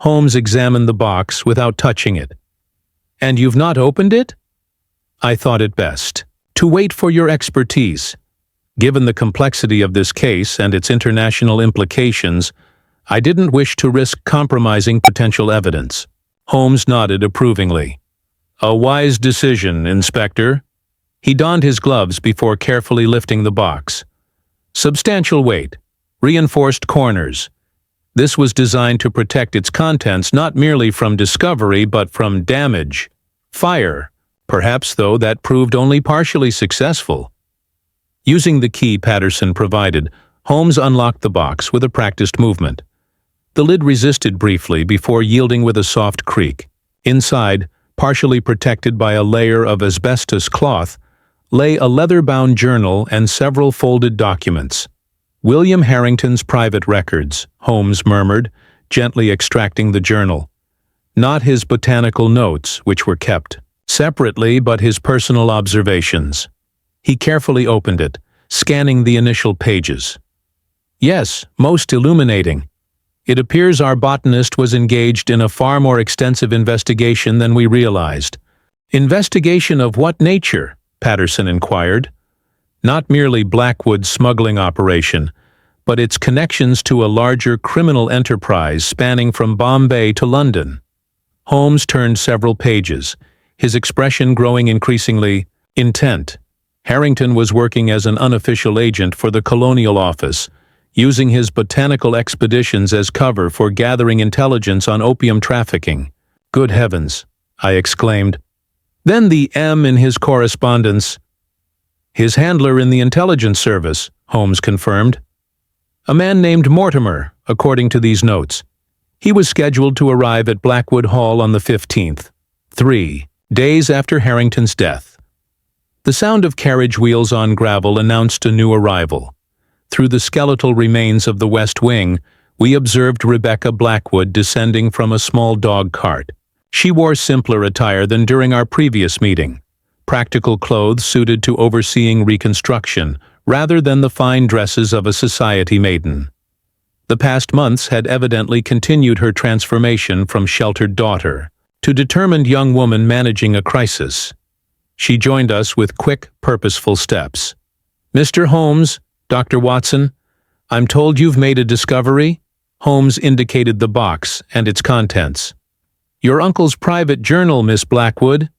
[SPEAKER 1] Holmes examined the box without touching it. "And you've not opened it?" I thought it best to wait for your expertise. Given the complexity of this case and its international implications, I didn't wish to risk compromising potential evidence. Holmes nodded approvingly. "A wise decision, Inspector." He donned his gloves before carefully lifting the box. Substantial weight, reinforced corners. This was designed to protect its contents not merely from discovery but from damage. Fire. Perhaps, though, that proved only partially successful. Using the key Patterson provided, Holmes unlocked the box with a practiced movement. The lid resisted briefly before yielding with a soft creak. Inside, partially protected by a layer of asbestos cloth, lay a leather-bound journal and several folded documents. "William Harrington's private records," Holmes murmured, gently extracting the journal. Not his botanical notes, which were kept separately, but his personal observations. He carefully opened it, scanning the initial pages. "Yes, most illuminating. It appears our botanist was engaged in a far more extensive investigation than we realized." "Investigation of what nature?" Patterson inquired. "Not merely Blackwood's smuggling operation, but its connections to a larger criminal enterprise spanning from Bombay to London." Holmes turned several pages, his expression growing increasingly intent. Harrington was working as an unofficial agent for the Colonial Office, using his botanical expeditions as cover for gathering intelligence on opium trafficking. Good heavens, I exclaimed. Then the M in his correspondence. His handler in the intelligence service, Holmes confirmed. A man named Mortimer, according to these notes. He was scheduled to arrive at Blackwood Hall on the 15th, 3 days after Harrington's death. The sound of carriage wheels on gravel announced a new arrival. Through the skeletal remains of the West Wing, we observed Rebecca Blackwood descending from a small dog cart. She wore simpler attire than during our previous meeting, practical clothes suited to overseeing reconstruction, rather than the fine dresses of a society maiden. The past months had evidently continued her transformation from sheltered daughter to determined young woman managing a crisis. She joined us with quick, purposeful steps. "Mr. Holmes, Dr. Watson, I'm told you've made a discovery." Holmes indicated the box and its contents. "Your uncle's private journal, Miss Blackwood.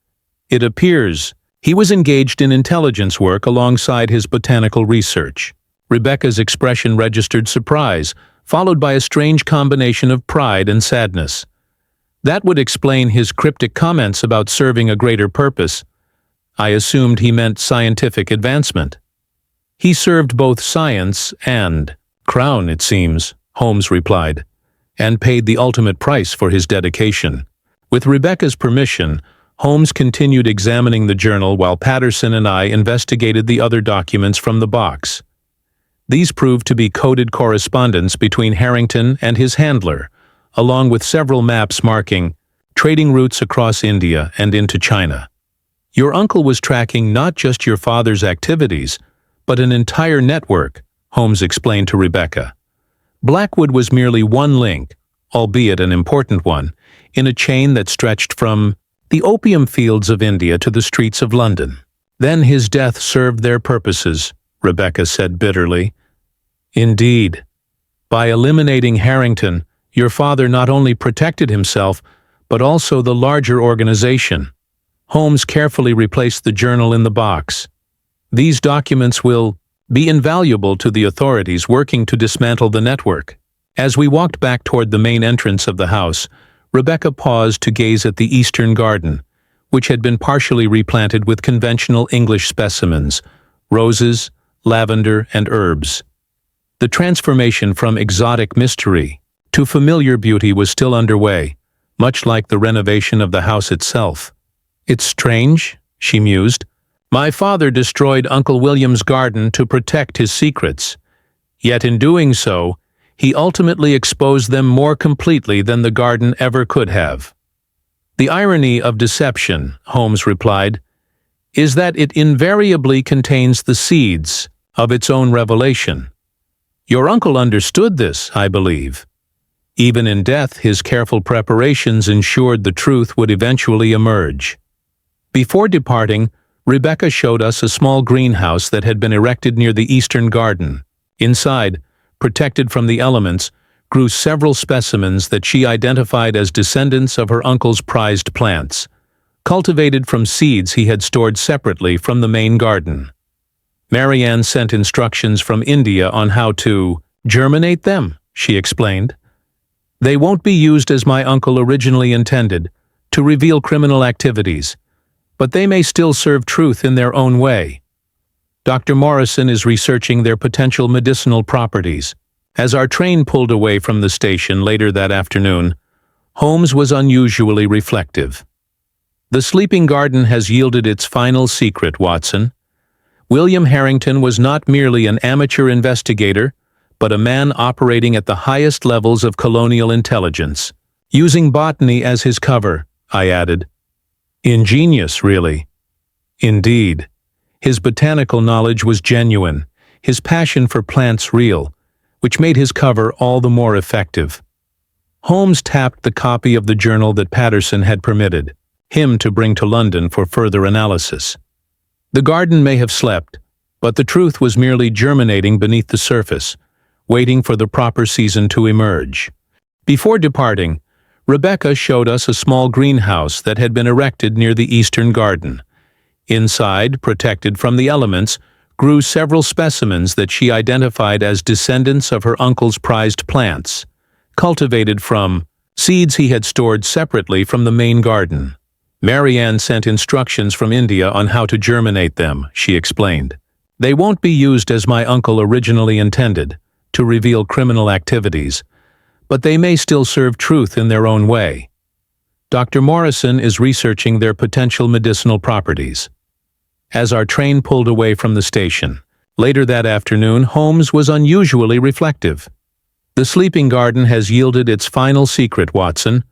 [SPEAKER 1] It appears he was engaged in intelligence work alongside his botanical research." Rebecca's expression registered surprise, followed by a strange combination of pride and sadness. That would explain his cryptic comments about serving a greater purpose. I assumed he meant scientific advancement. "He served both science and crown, it seems," Holmes replied, "and paid the ultimate price for his dedication." With Rebecca's permission, Holmes continued examining the journal while Patterson and I investigated the other documents from the box. These proved to be coded correspondence between Harrington and his handler, along with several maps marking trading routes across India and into China. "Your uncle was tracking not just your father's activities, but an entire network," Holmes explained to Rebecca. Blackwood was merely one link, albeit an important one, in a chain that stretched from the opium fields of India to the streets of London. "Then his death served their purposes," Rebecca said bitterly. "Indeed. By eliminating Harrington, your father not only protected himself, but also the larger organization." Holmes carefully replaced the journal in the box. "These documents will be invaluable to the authorities working to dismantle the network." As we walked back toward the main entrance of the house, Rebecca paused to gaze at the eastern garden, which had been partially replanted with conventional English specimens, roses, lavender, and herbs. The transformation from exotic mystery to familiar beauty was still underway, much like the renovation of the house itself. "It's strange," she mused. "My father destroyed Uncle William's garden to protect his secrets. Yet in doing so, he ultimately exposed them more completely than the garden ever could have." "The irony of deception," Holmes replied, "is that it invariably contains the seeds of its own revelation. Your uncle understood this, I believe. Even in death, his careful preparations ensured the truth would eventually emerge." Before departing, Rebecca showed us a small greenhouse that had been erected near the eastern garden. Inside, protected from the elements, grew several specimens that she identified as descendants of her uncle's prized plants, cultivated from seeds he had stored separately from the main garden. "Marianne sent instructions from India on how to germinate them," she explained. "They won't be used as my uncle originally intended, to reveal criminal activities, but they may still serve truth in their own way. Dr. Morrison is researching their potential medicinal properties." As our train pulled away from the station later that afternoon, Holmes was unusually reflective. "The sleeping garden has yielded its final secret, Watson. William Harrington was not merely an amateur investigator, but a man operating at the highest levels of colonial intelligence. Using botany as his cover," I added. "Ingenious, really." "Indeed. His botanical knowledge was genuine, his passion for plants real, which made his cover all the more effective." Holmes tapped the copy of the journal that Patterson had permitted him to bring to London for further analysis. "The garden may have slept, but the truth was merely germinating beneath the surface, waiting for the proper season to emerge." Before departing, Rebecca showed us a small greenhouse that had been erected near the eastern garden. Inside, protected from the elements, grew several specimens that she identified as descendants of her uncle's prized plants, cultivated from seeds he had stored separately from the main garden. Marianne sent instructions from India on how to germinate them, she explained. They won't be used as my uncle originally intended, to reveal criminal activities, but they may still serve truth in their own way. Dr. Morrison is researching their potential medicinal properties. As our train pulled away from the station, later that afternoon, Holmes was unusually reflective. The sleeping garden has yielded its final secret, Watson.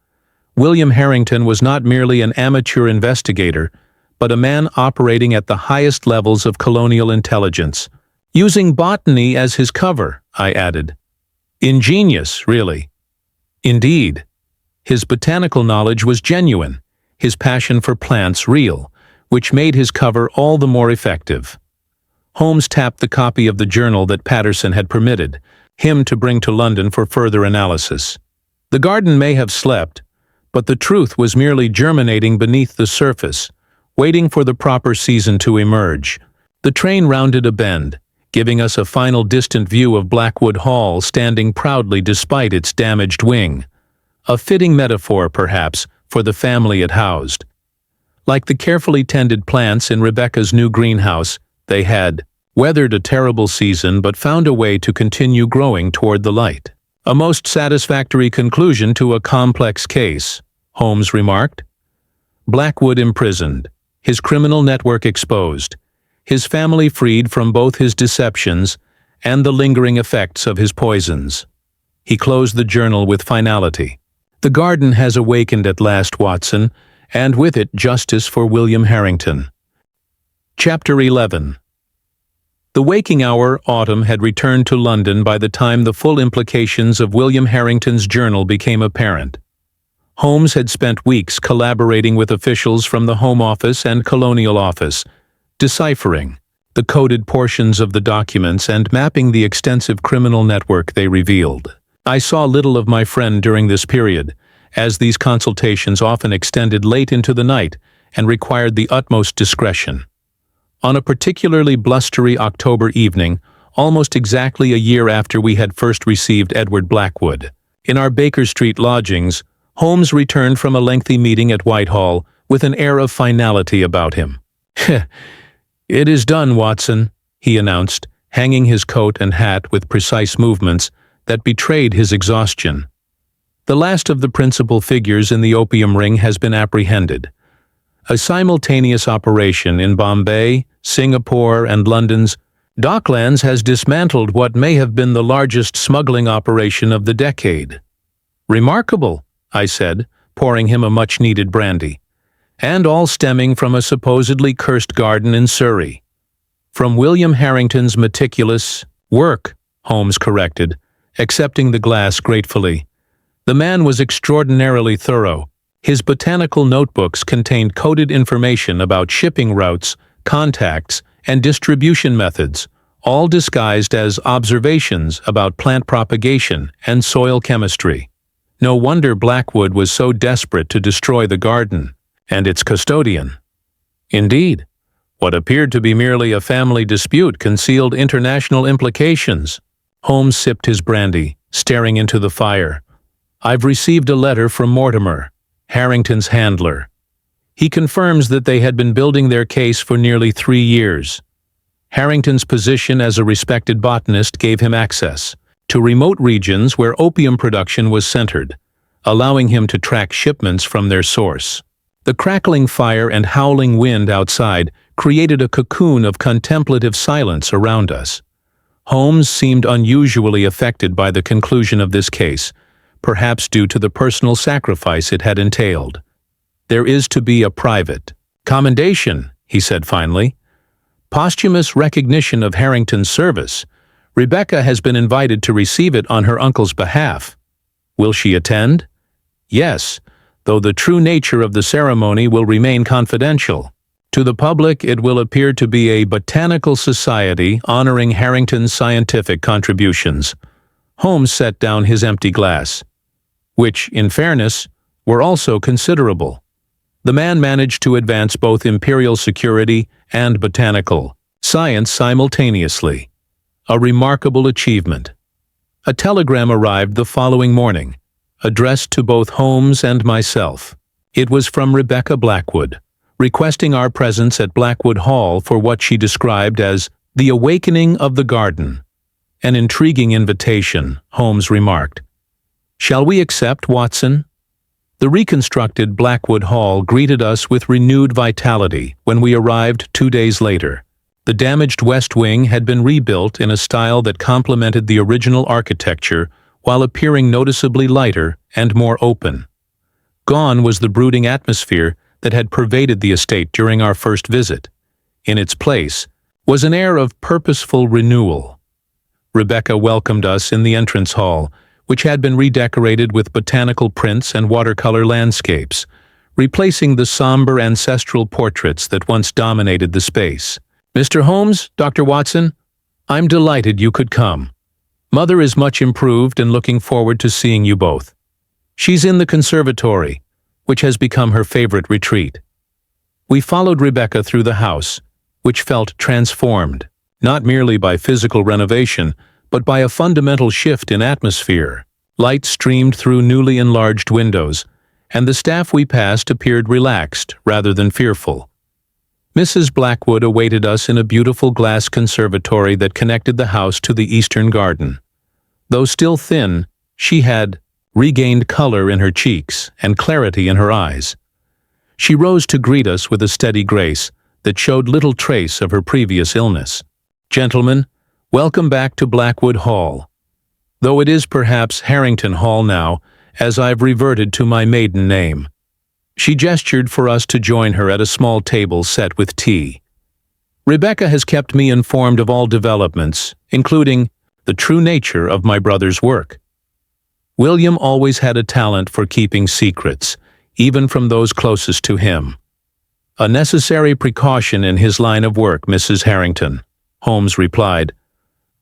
[SPEAKER 1] William Harrington was not merely an amateur investigator, but a man operating at the highest levels of colonial intelligence. Using botany as his cover, I added. Ingenious, really. Indeed. His botanical knowledge was genuine, his passion for plants real, which made his cover all the more effective. Holmes tapped the copy of the journal that Patterson had permitted him to bring to London for further analysis. The garden may have slept, but the truth was merely germinating beneath the surface, waiting for the proper season to emerge. The train rounded a bend, giving us a final distant view of Blackwood Hall standing proudly despite its damaged wing. A fitting metaphor, perhaps, for the family it housed. Like the carefully tended plants in Rebecca's new greenhouse, they had weathered a terrible season but found a way to continue growing toward the light. A most satisfactory conclusion to a complex case, Holmes remarked. Blackwood imprisoned, his criminal network exposed, his family freed from both his deceptions and the lingering effects of his poisons. He closed the journal with finality. The garden has awakened at last, Watson, and with it justice for William Harrington. Chapter 11. The waking hour, autumn, had returned to London by the time the full implications of William Harrington's journal became apparent. Holmes had spent weeks collaborating with officials from the Home Office and Colonial Office, deciphering the coded portions of the documents and mapping the extensive criminal network they revealed. I saw little of my friend during this period, as these consultations often extended late into the night and required the utmost discretion. On a particularly blustery October evening, almost exactly a year after we had first received Edward Blackwood, in our Baker Street lodgings, Holmes returned from a lengthy meeting at Whitehall with an air of finality about him. "It is done, Watson," he announced, hanging his coat and hat with precise movements that betrayed his exhaustion. The last of the principal figures in the opium ring has been apprehended. A simultaneous operation in Bombay, Singapore, and London's Docklands has dismantled what may have been the largest smuggling operation of the decade. "Remarkable," I said, pouring him a much-needed brandy. "And all stemming from a supposedly cursed garden in Surrey." "From William Harrington's meticulous work," Holmes corrected, accepting the glass gratefully. The man was extraordinarily thorough. His botanical notebooks contained coded information about shipping routes, contacts, and distribution methods, all disguised as observations about plant propagation and soil chemistry. No wonder Blackwood was so desperate to destroy the garden and its custodian. Indeed, what appeared to be merely a family dispute concealed international implications. Holmes sipped his brandy, staring into the fire. "I've received a letter from Mortimer, Harrington's handler. He confirms that they had been building their case for nearly 3 years. Harrington's position as a respected botanist gave him access to remote regions where opium production was centered, allowing him to track shipments from their source. The crackling fire and howling wind outside created a cocoon of contemplative silence around us. Holmes seemed unusually affected by the conclusion of this case, perhaps due to the personal sacrifice it had entailed. "There is to be a private commendation," he said finally. "Posthumous recognition of Harrington's service. Rebecca has been invited to receive it on her uncle's behalf. Will she attend?" "Yes, though the true nature of the ceremony will remain confidential. To the public it will appear to be a botanical society honoring Harrington's scientific contributions." Holmes set down his empty glass, which, in fairness, were also considerable. The man managed to advance both imperial security and botanical science simultaneously. A remarkable achievement. A telegram arrived the following morning, addressed to both Holmes and myself. It was from Rebecca Blackwood, requesting our presence at Blackwood Hall for what she described as the awakening of the garden. An intriguing invitation, Holmes remarked. "Shall we accept, Watson?" The reconstructed Blackwood Hall greeted us with renewed vitality when we arrived 2 days later. The damaged west wing had been rebuilt in a style that complemented the original architecture while appearing noticeably lighter and more open. Gone was the brooding atmosphere that had pervaded the estate during our first visit. In its place was an air of purposeful renewal. Rebecca welcomed us in the entrance hall, which had been redecorated with botanical prints and watercolor landscapes, replacing the somber ancestral portraits that once dominated the space. "Mr. Holmes, Dr. Watson, I'm delighted you could come. Mother is much improved and looking forward to seeing you both. She's in the conservatory, which has become her favorite retreat." We followed Rebecca through the house, which felt transformed, not merely by physical renovation, but by a fundamental shift in atmosphere. Light streamed through newly enlarged windows, and the staff we passed appeared relaxed rather than fearful. Mrs. Blackwood awaited us in a beautiful glass conservatory that connected the house to the eastern garden. Though still thin, she had regained color in her cheeks and clarity in her eyes. She rose to greet us with a steady grace that showed little trace of her previous illness. "Gentlemen, welcome back to Blackwood Hall. Though it is perhaps Harrington Hall now, as I've reverted to my maiden name." She gestured for us to join her at a small table set with tea. "Rebecca has kept me informed of all developments, including the true nature of my brother's work. William always had a talent for keeping secrets, even from those closest to him. A necessary precaution in his line of work, Mrs. Harrington," Holmes replied,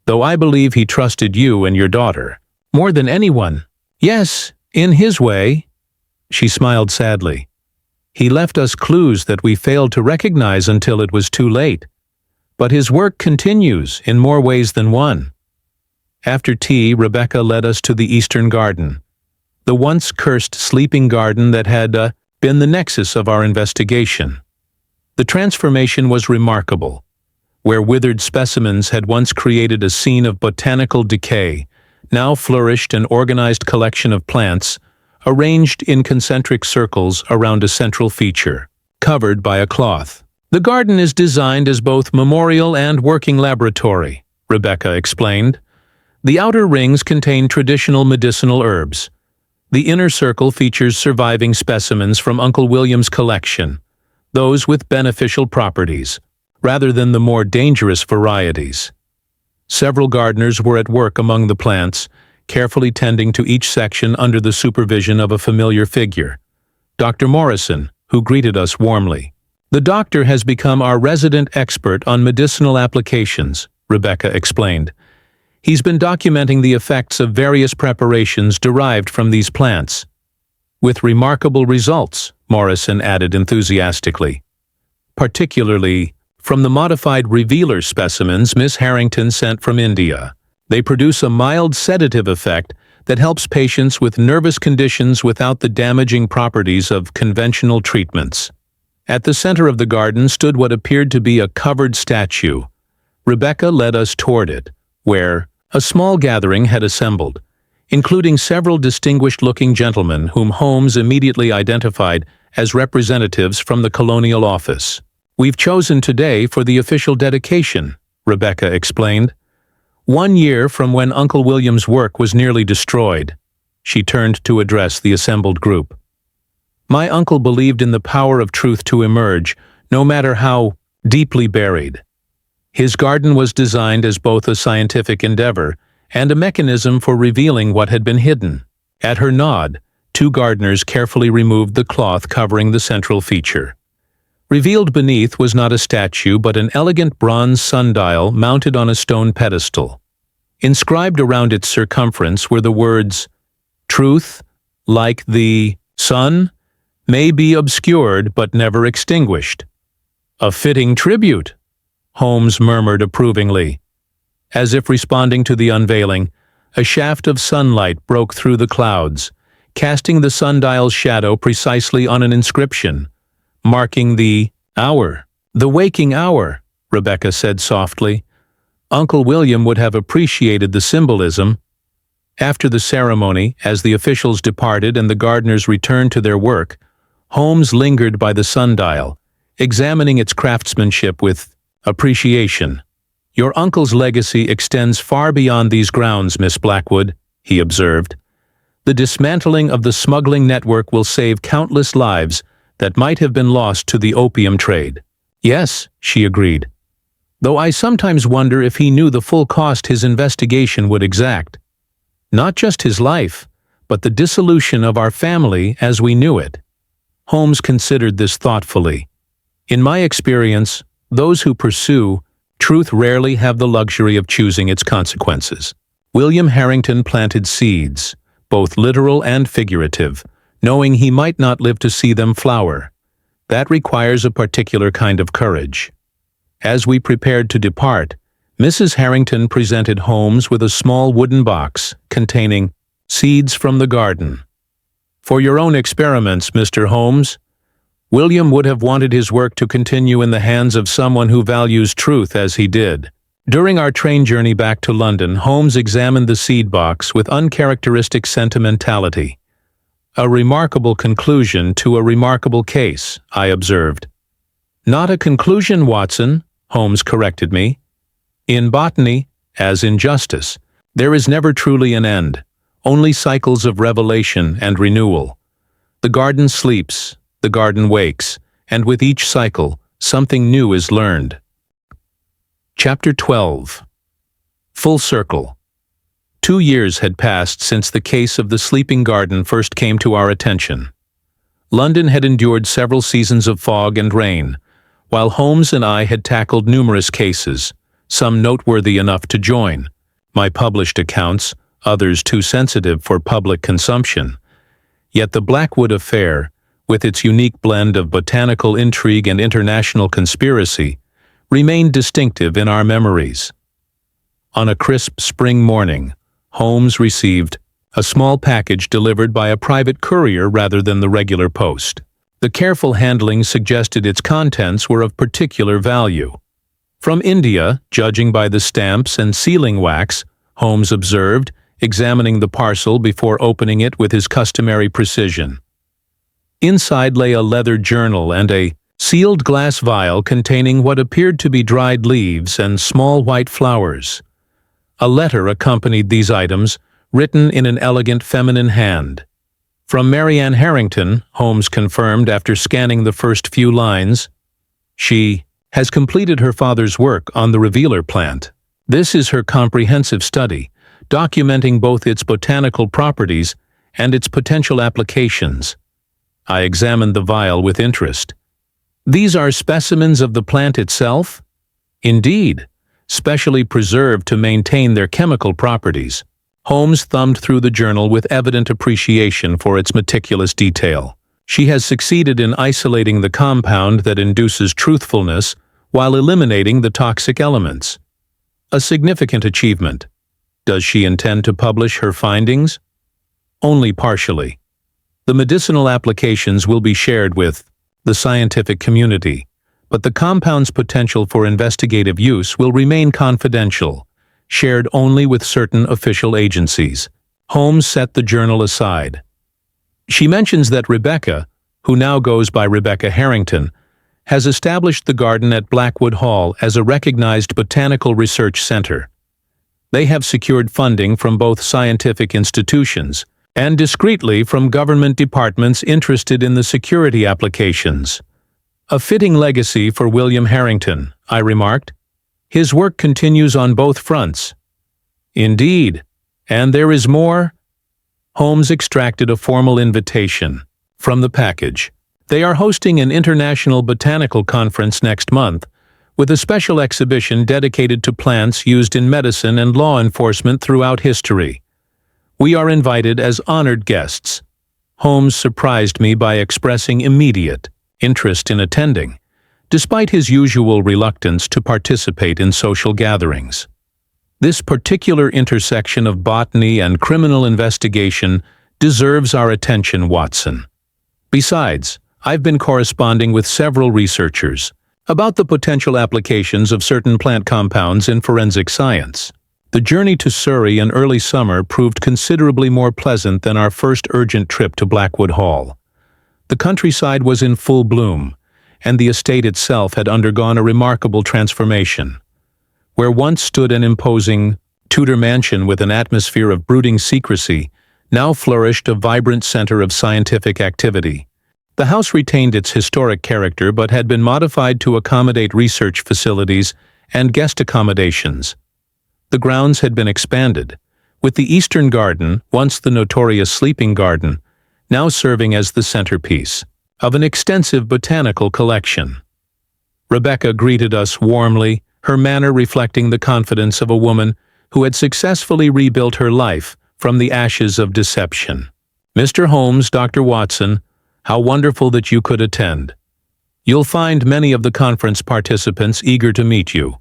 [SPEAKER 1] "though I believe he trusted you and your daughter more than anyone." "Yes, in his way," she smiled sadly. "He left us clues that we failed to recognize until it was too late. But his work continues in more ways than one." After tea, Rebecca led us to the eastern garden, the once cursed sleeping garden that had been the nexus of our investigation. The transformation was remarkable. Where withered specimens had once created a scene of botanical decay, now flourished an organized collection of plants, arranged in concentric circles around a central feature, covered by a cloth. "The garden is designed as both memorial and working laboratory," Rebecca explained. "The outer rings contain traditional medicinal herbs. The inner circle features surviving specimens from Uncle William's collection, those with beneficial properties, rather than the more dangerous varieties." Several gardeners were at work among the plants, carefully tending to each section under the supervision of a familiar figure, Dr. Morrison, who greeted us warmly. "The doctor has become our resident expert on medicinal applications," Rebecca explained. "He's been documenting the effects of various preparations derived from these plants." "With remarkable results," Morrison added enthusiastically. "Particularly from the modified revealer specimens Miss Harrington sent from India. They produce a mild sedative effect that helps patients with nervous conditions without the damaging properties of conventional treatments." At the center of the garden stood what appeared to be a covered statue. Rebecca led us toward it, where a small gathering had assembled, including several distinguished-looking gentlemen whom Holmes immediately identified as representatives from the Colonial Office. "We've chosen today for the official dedication," Rebecca explained. 1 year from when Uncle William's work was nearly destroyed." She turned to address the assembled group. "My uncle believed in the power of truth to emerge, no matter how deeply buried. His garden was designed as both a scientific endeavor and a mechanism for revealing what had been hidden." At her nod, 2 gardeners carefully removed the cloth covering the central feature. Revealed beneath was not a statue but an elegant bronze sundial mounted on a stone pedestal. Inscribed around its circumference were the words, "Truth, like the sun, may be obscured but never extinguished." "A fitting tribute," Holmes murmured approvingly. As if responding to the unveiling, a shaft of sunlight broke through the clouds, casting the sundial's shadow precisely on an inscription, marking the hour. "The waking hour," Rebecca said softly. Uncle William would have appreciated the symbolism. After the ceremony, as the officials departed and the gardeners returned to their work, Holmes lingered by the sundial, examining its craftsmanship with appreciation. "Your uncle's legacy extends far beyond these grounds, Miss Blackwood," he observed. "The dismantling of the smuggling network will save countless lives that might have been lost to the opium trade." "Yes," she agreed, "though I sometimes wonder if he knew the full cost his investigation would exact. Not just his life, but the dissolution of our family as we knew it." Holmes considered this thoughtfully. "In my experience, those who pursue truth rarely have the luxury of choosing its consequences." William Harrington planted seeds, both literal and figurative, knowing he might not live to see them flower. That requires a particular kind of courage. As we prepared to depart, Mrs. Harrington presented Holmes with a small wooden box containing seeds from the garden. "For your own experiments, Mr. Holmes." William would have wanted his work to continue in the hands of someone who values truth as he did. During our train journey back to London, Holmes examined the seed box with uncharacteristic sentimentality. "A remarkable conclusion to a remarkable case," I observed. "Not a conclusion, Watson," Holmes corrected me. "In botany, as in justice, there is never truly an end, only cycles of revelation and renewal. The garden sleeps, the garden wakes, and with each cycle, something new is learned." Chapter 12. Full circle. 2 years had passed since the case of the sleeping garden first came to our attention. London had endured several seasons of fog and rain, while Holmes and I had tackled numerous cases, some noteworthy enough to join, my published accounts, others too sensitive for public consumption. Yet the Blackwood affair, with its unique blend of botanical intrigue and international conspiracy, remained distinctive in our memories. On a crisp spring morning, Holmes received a small package delivered by a private courier rather than the regular post. The careful handling suggested its contents were of particular value. "From India, judging by the stamps and sealing wax," Holmes observed, examining the parcel before opening it with his customary precision. Inside lay a leather journal and a sealed glass vial containing what appeared to be dried leaves and small white flowers. A letter accompanied these items, written in an elegant feminine hand. "From Marianne Harrington," Holmes confirmed after scanning the first few lines. "She has completed her father's work on the revealer plant. This is her comprehensive study, documenting both its botanical properties and its potential applications." I examined the vial with interest. "These are specimens of the plant itself?" "Indeed, specially preserved to maintain their chemical properties." Holmes thumbed through the journal with evident appreciation for its meticulous detail. "She has succeeded in isolating the compound that induces truthfulness while eliminating the toxic elements. A significant achievement. Does she intend to publish her findings?" "Only partially. The medicinal applications will be shared with the scientific community, but the compound's potential for investigative use will remain confidential, shared only with certain official agencies." Holmes set the journal aside. "She mentions that Rebecca, who now goes by Rebecca Harrington, has established the garden at Blackwood Hall as a recognized botanical research center. They have secured funding from both scientific institutions and discreetly from government departments interested in the security applications. A fitting legacy for William Harrington, I remarked. His work continues on both fronts. Indeed, and there is more? Holmes extracted a formal invitation from the package. They are hosting an international botanical conference next month, with a special exhibition dedicated to plants used in medicine and law enforcement throughout history. We are invited as honored guests. Holmes surprised me by expressing immediate interest in attending, despite his usual reluctance to participate in social gatherings. This particular intersection of botany and criminal investigation deserves our attention, Watson. Besides, I've been corresponding with several researchers about the potential applications of certain plant compounds in forensic science. The journey to Surrey in early summer proved considerably more pleasant than our first urgent trip to Blackwood Hall. The countryside was in full bloom, and the estate itself had undergone a remarkable transformation. Where once stood an imposing Tudor mansion with an atmosphere of brooding secrecy, now flourished a vibrant center of scientific activity. The house retained its historic character but had been modified to accommodate research facilities and guest accommodations. The grounds had been expanded, with the eastern garden, once the notorious sleeping garden, now serving as the centerpiece of an extensive botanical collection. Rebecca greeted us warmly, her manner reflecting the confidence of a woman who had successfully rebuilt her life from the ashes of deception. "Mr. Holmes, Dr. Watson, how wonderful that you could attend. You'll find many of the conference participants eager to meet you.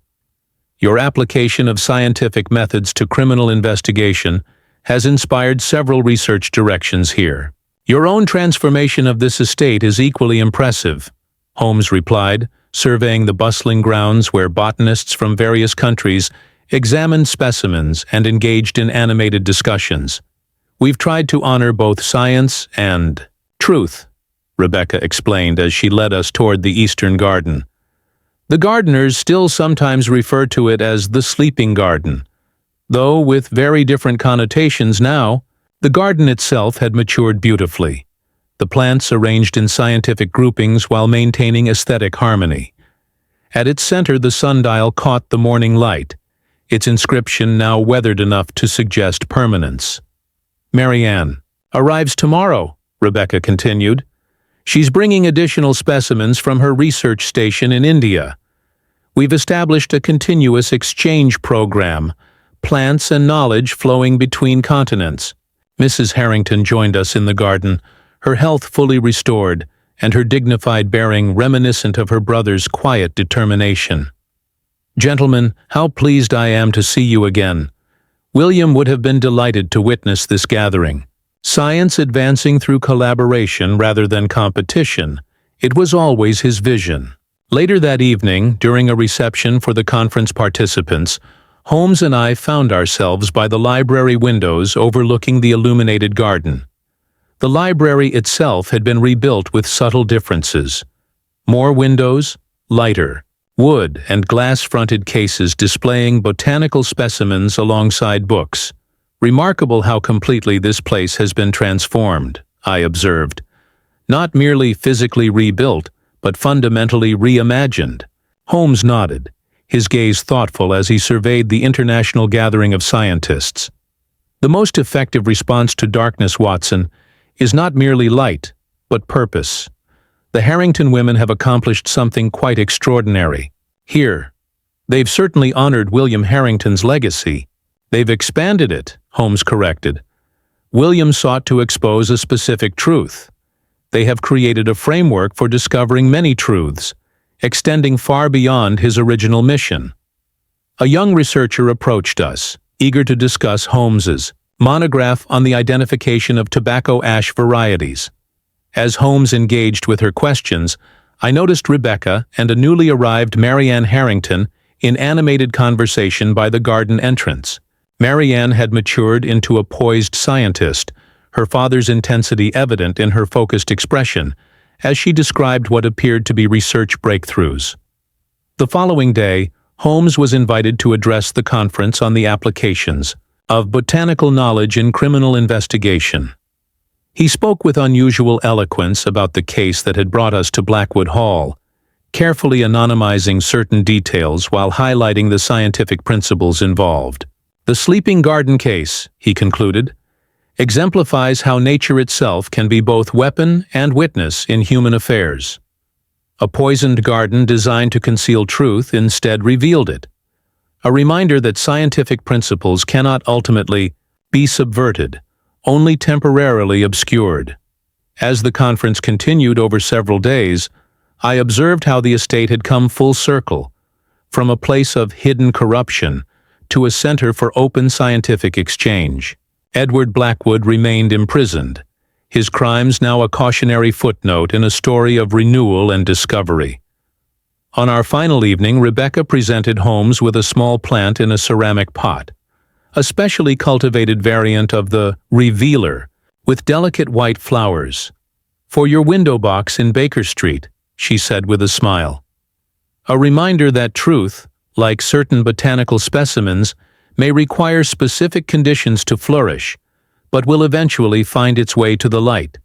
[SPEAKER 1] Your application of scientific methods to criminal investigation has inspired several research directions here. Your own transformation of this estate is equally impressive," Holmes replied, surveying the bustling grounds where botanists from various countries examined specimens and engaged in animated discussions. "We've tried to honor both science and truth," Rebecca explained as she led us toward the eastern garden. The gardeners still sometimes refer to it as the sleeping garden, though with very different connotations now. The garden itself had matured beautifully, the plants arranged in scientific groupings while maintaining aesthetic harmony. At its center, the sundial caught the morning light, its inscription now weathered enough to suggest permanence. "Marianne arrives tomorrow," Rebecca continued. "She's bringing additional specimens from her research station in India. We've established a continuous exchange program, plants and knowledge flowing between continents." Mrs. Harrington joined us in the garden, her health fully restored and her dignified bearing reminiscent of her brother's quiet determination. "Gentlemen, how pleased I am to see you again. William would have been delighted to witness this gathering. Science advancing through collaboration rather than competition, it was always his vision." Later that evening, during a reception for the conference participants, Holmes and I found ourselves by the library windows overlooking the illuminated garden. The library itself had been rebuilt with subtle differences. More windows, lighter, wood and glass-fronted cases displaying botanical specimens alongside books. "Remarkable how completely this place has been transformed," I observed. "Not merely physically rebuilt, but fundamentally reimagined." Holmes nodded, his gaze thoughtful as he surveyed the international gathering of scientists. "The most effective response to darkness, Watson, is not merely light, but purpose. The Harrington women have accomplished something quite extraordinary. Here, they've certainly honored William Harrington's legacy. They've expanded it," Holmes corrected. "William sought to expose a specific truth. They have created a framework for discovering many truths, extending far beyond his original mission." A young researcher approached us, eager to discuss Holmes's monograph on the identification of tobacco ash varieties. As Holmes engaged with her questions, I noticed Rebecca and a newly arrived Marianne Harrington in animated conversation by the garden entrance. Marianne had matured into a poised scientist, her father's intensity evident in her focused expression, as she described what appeared to be research breakthroughs. The following day, Holmes was invited to address the conference on the applications of botanical knowledge in criminal investigation. He spoke with unusual eloquence about the case that had brought us to Blackwood Hall, carefully anonymizing certain details while highlighting the scientific principles involved. "The sleeping garden case," he concluded, "exemplifies how nature itself can be both weapon and witness in human affairs. A poisoned garden designed to conceal truth instead revealed it. A reminder that scientific principles cannot ultimately be subverted, only temporarily obscured." As the conference continued over several days, I observed how the estate had come full circle, from a place of hidden corruption to a center for open scientific exchange. Edward Blackwood remained imprisoned, his crimes now a cautionary footnote in a story of renewal and discovery. On our final evening, Rebecca presented Holmes with a small plant in a ceramic pot, a specially cultivated variant of the revealer, with delicate white flowers. "For your window box in Baker Street," she said with a smile. A reminder that truth, like certain botanical specimens, may require specific conditions to flourish, but will eventually find its way to the light.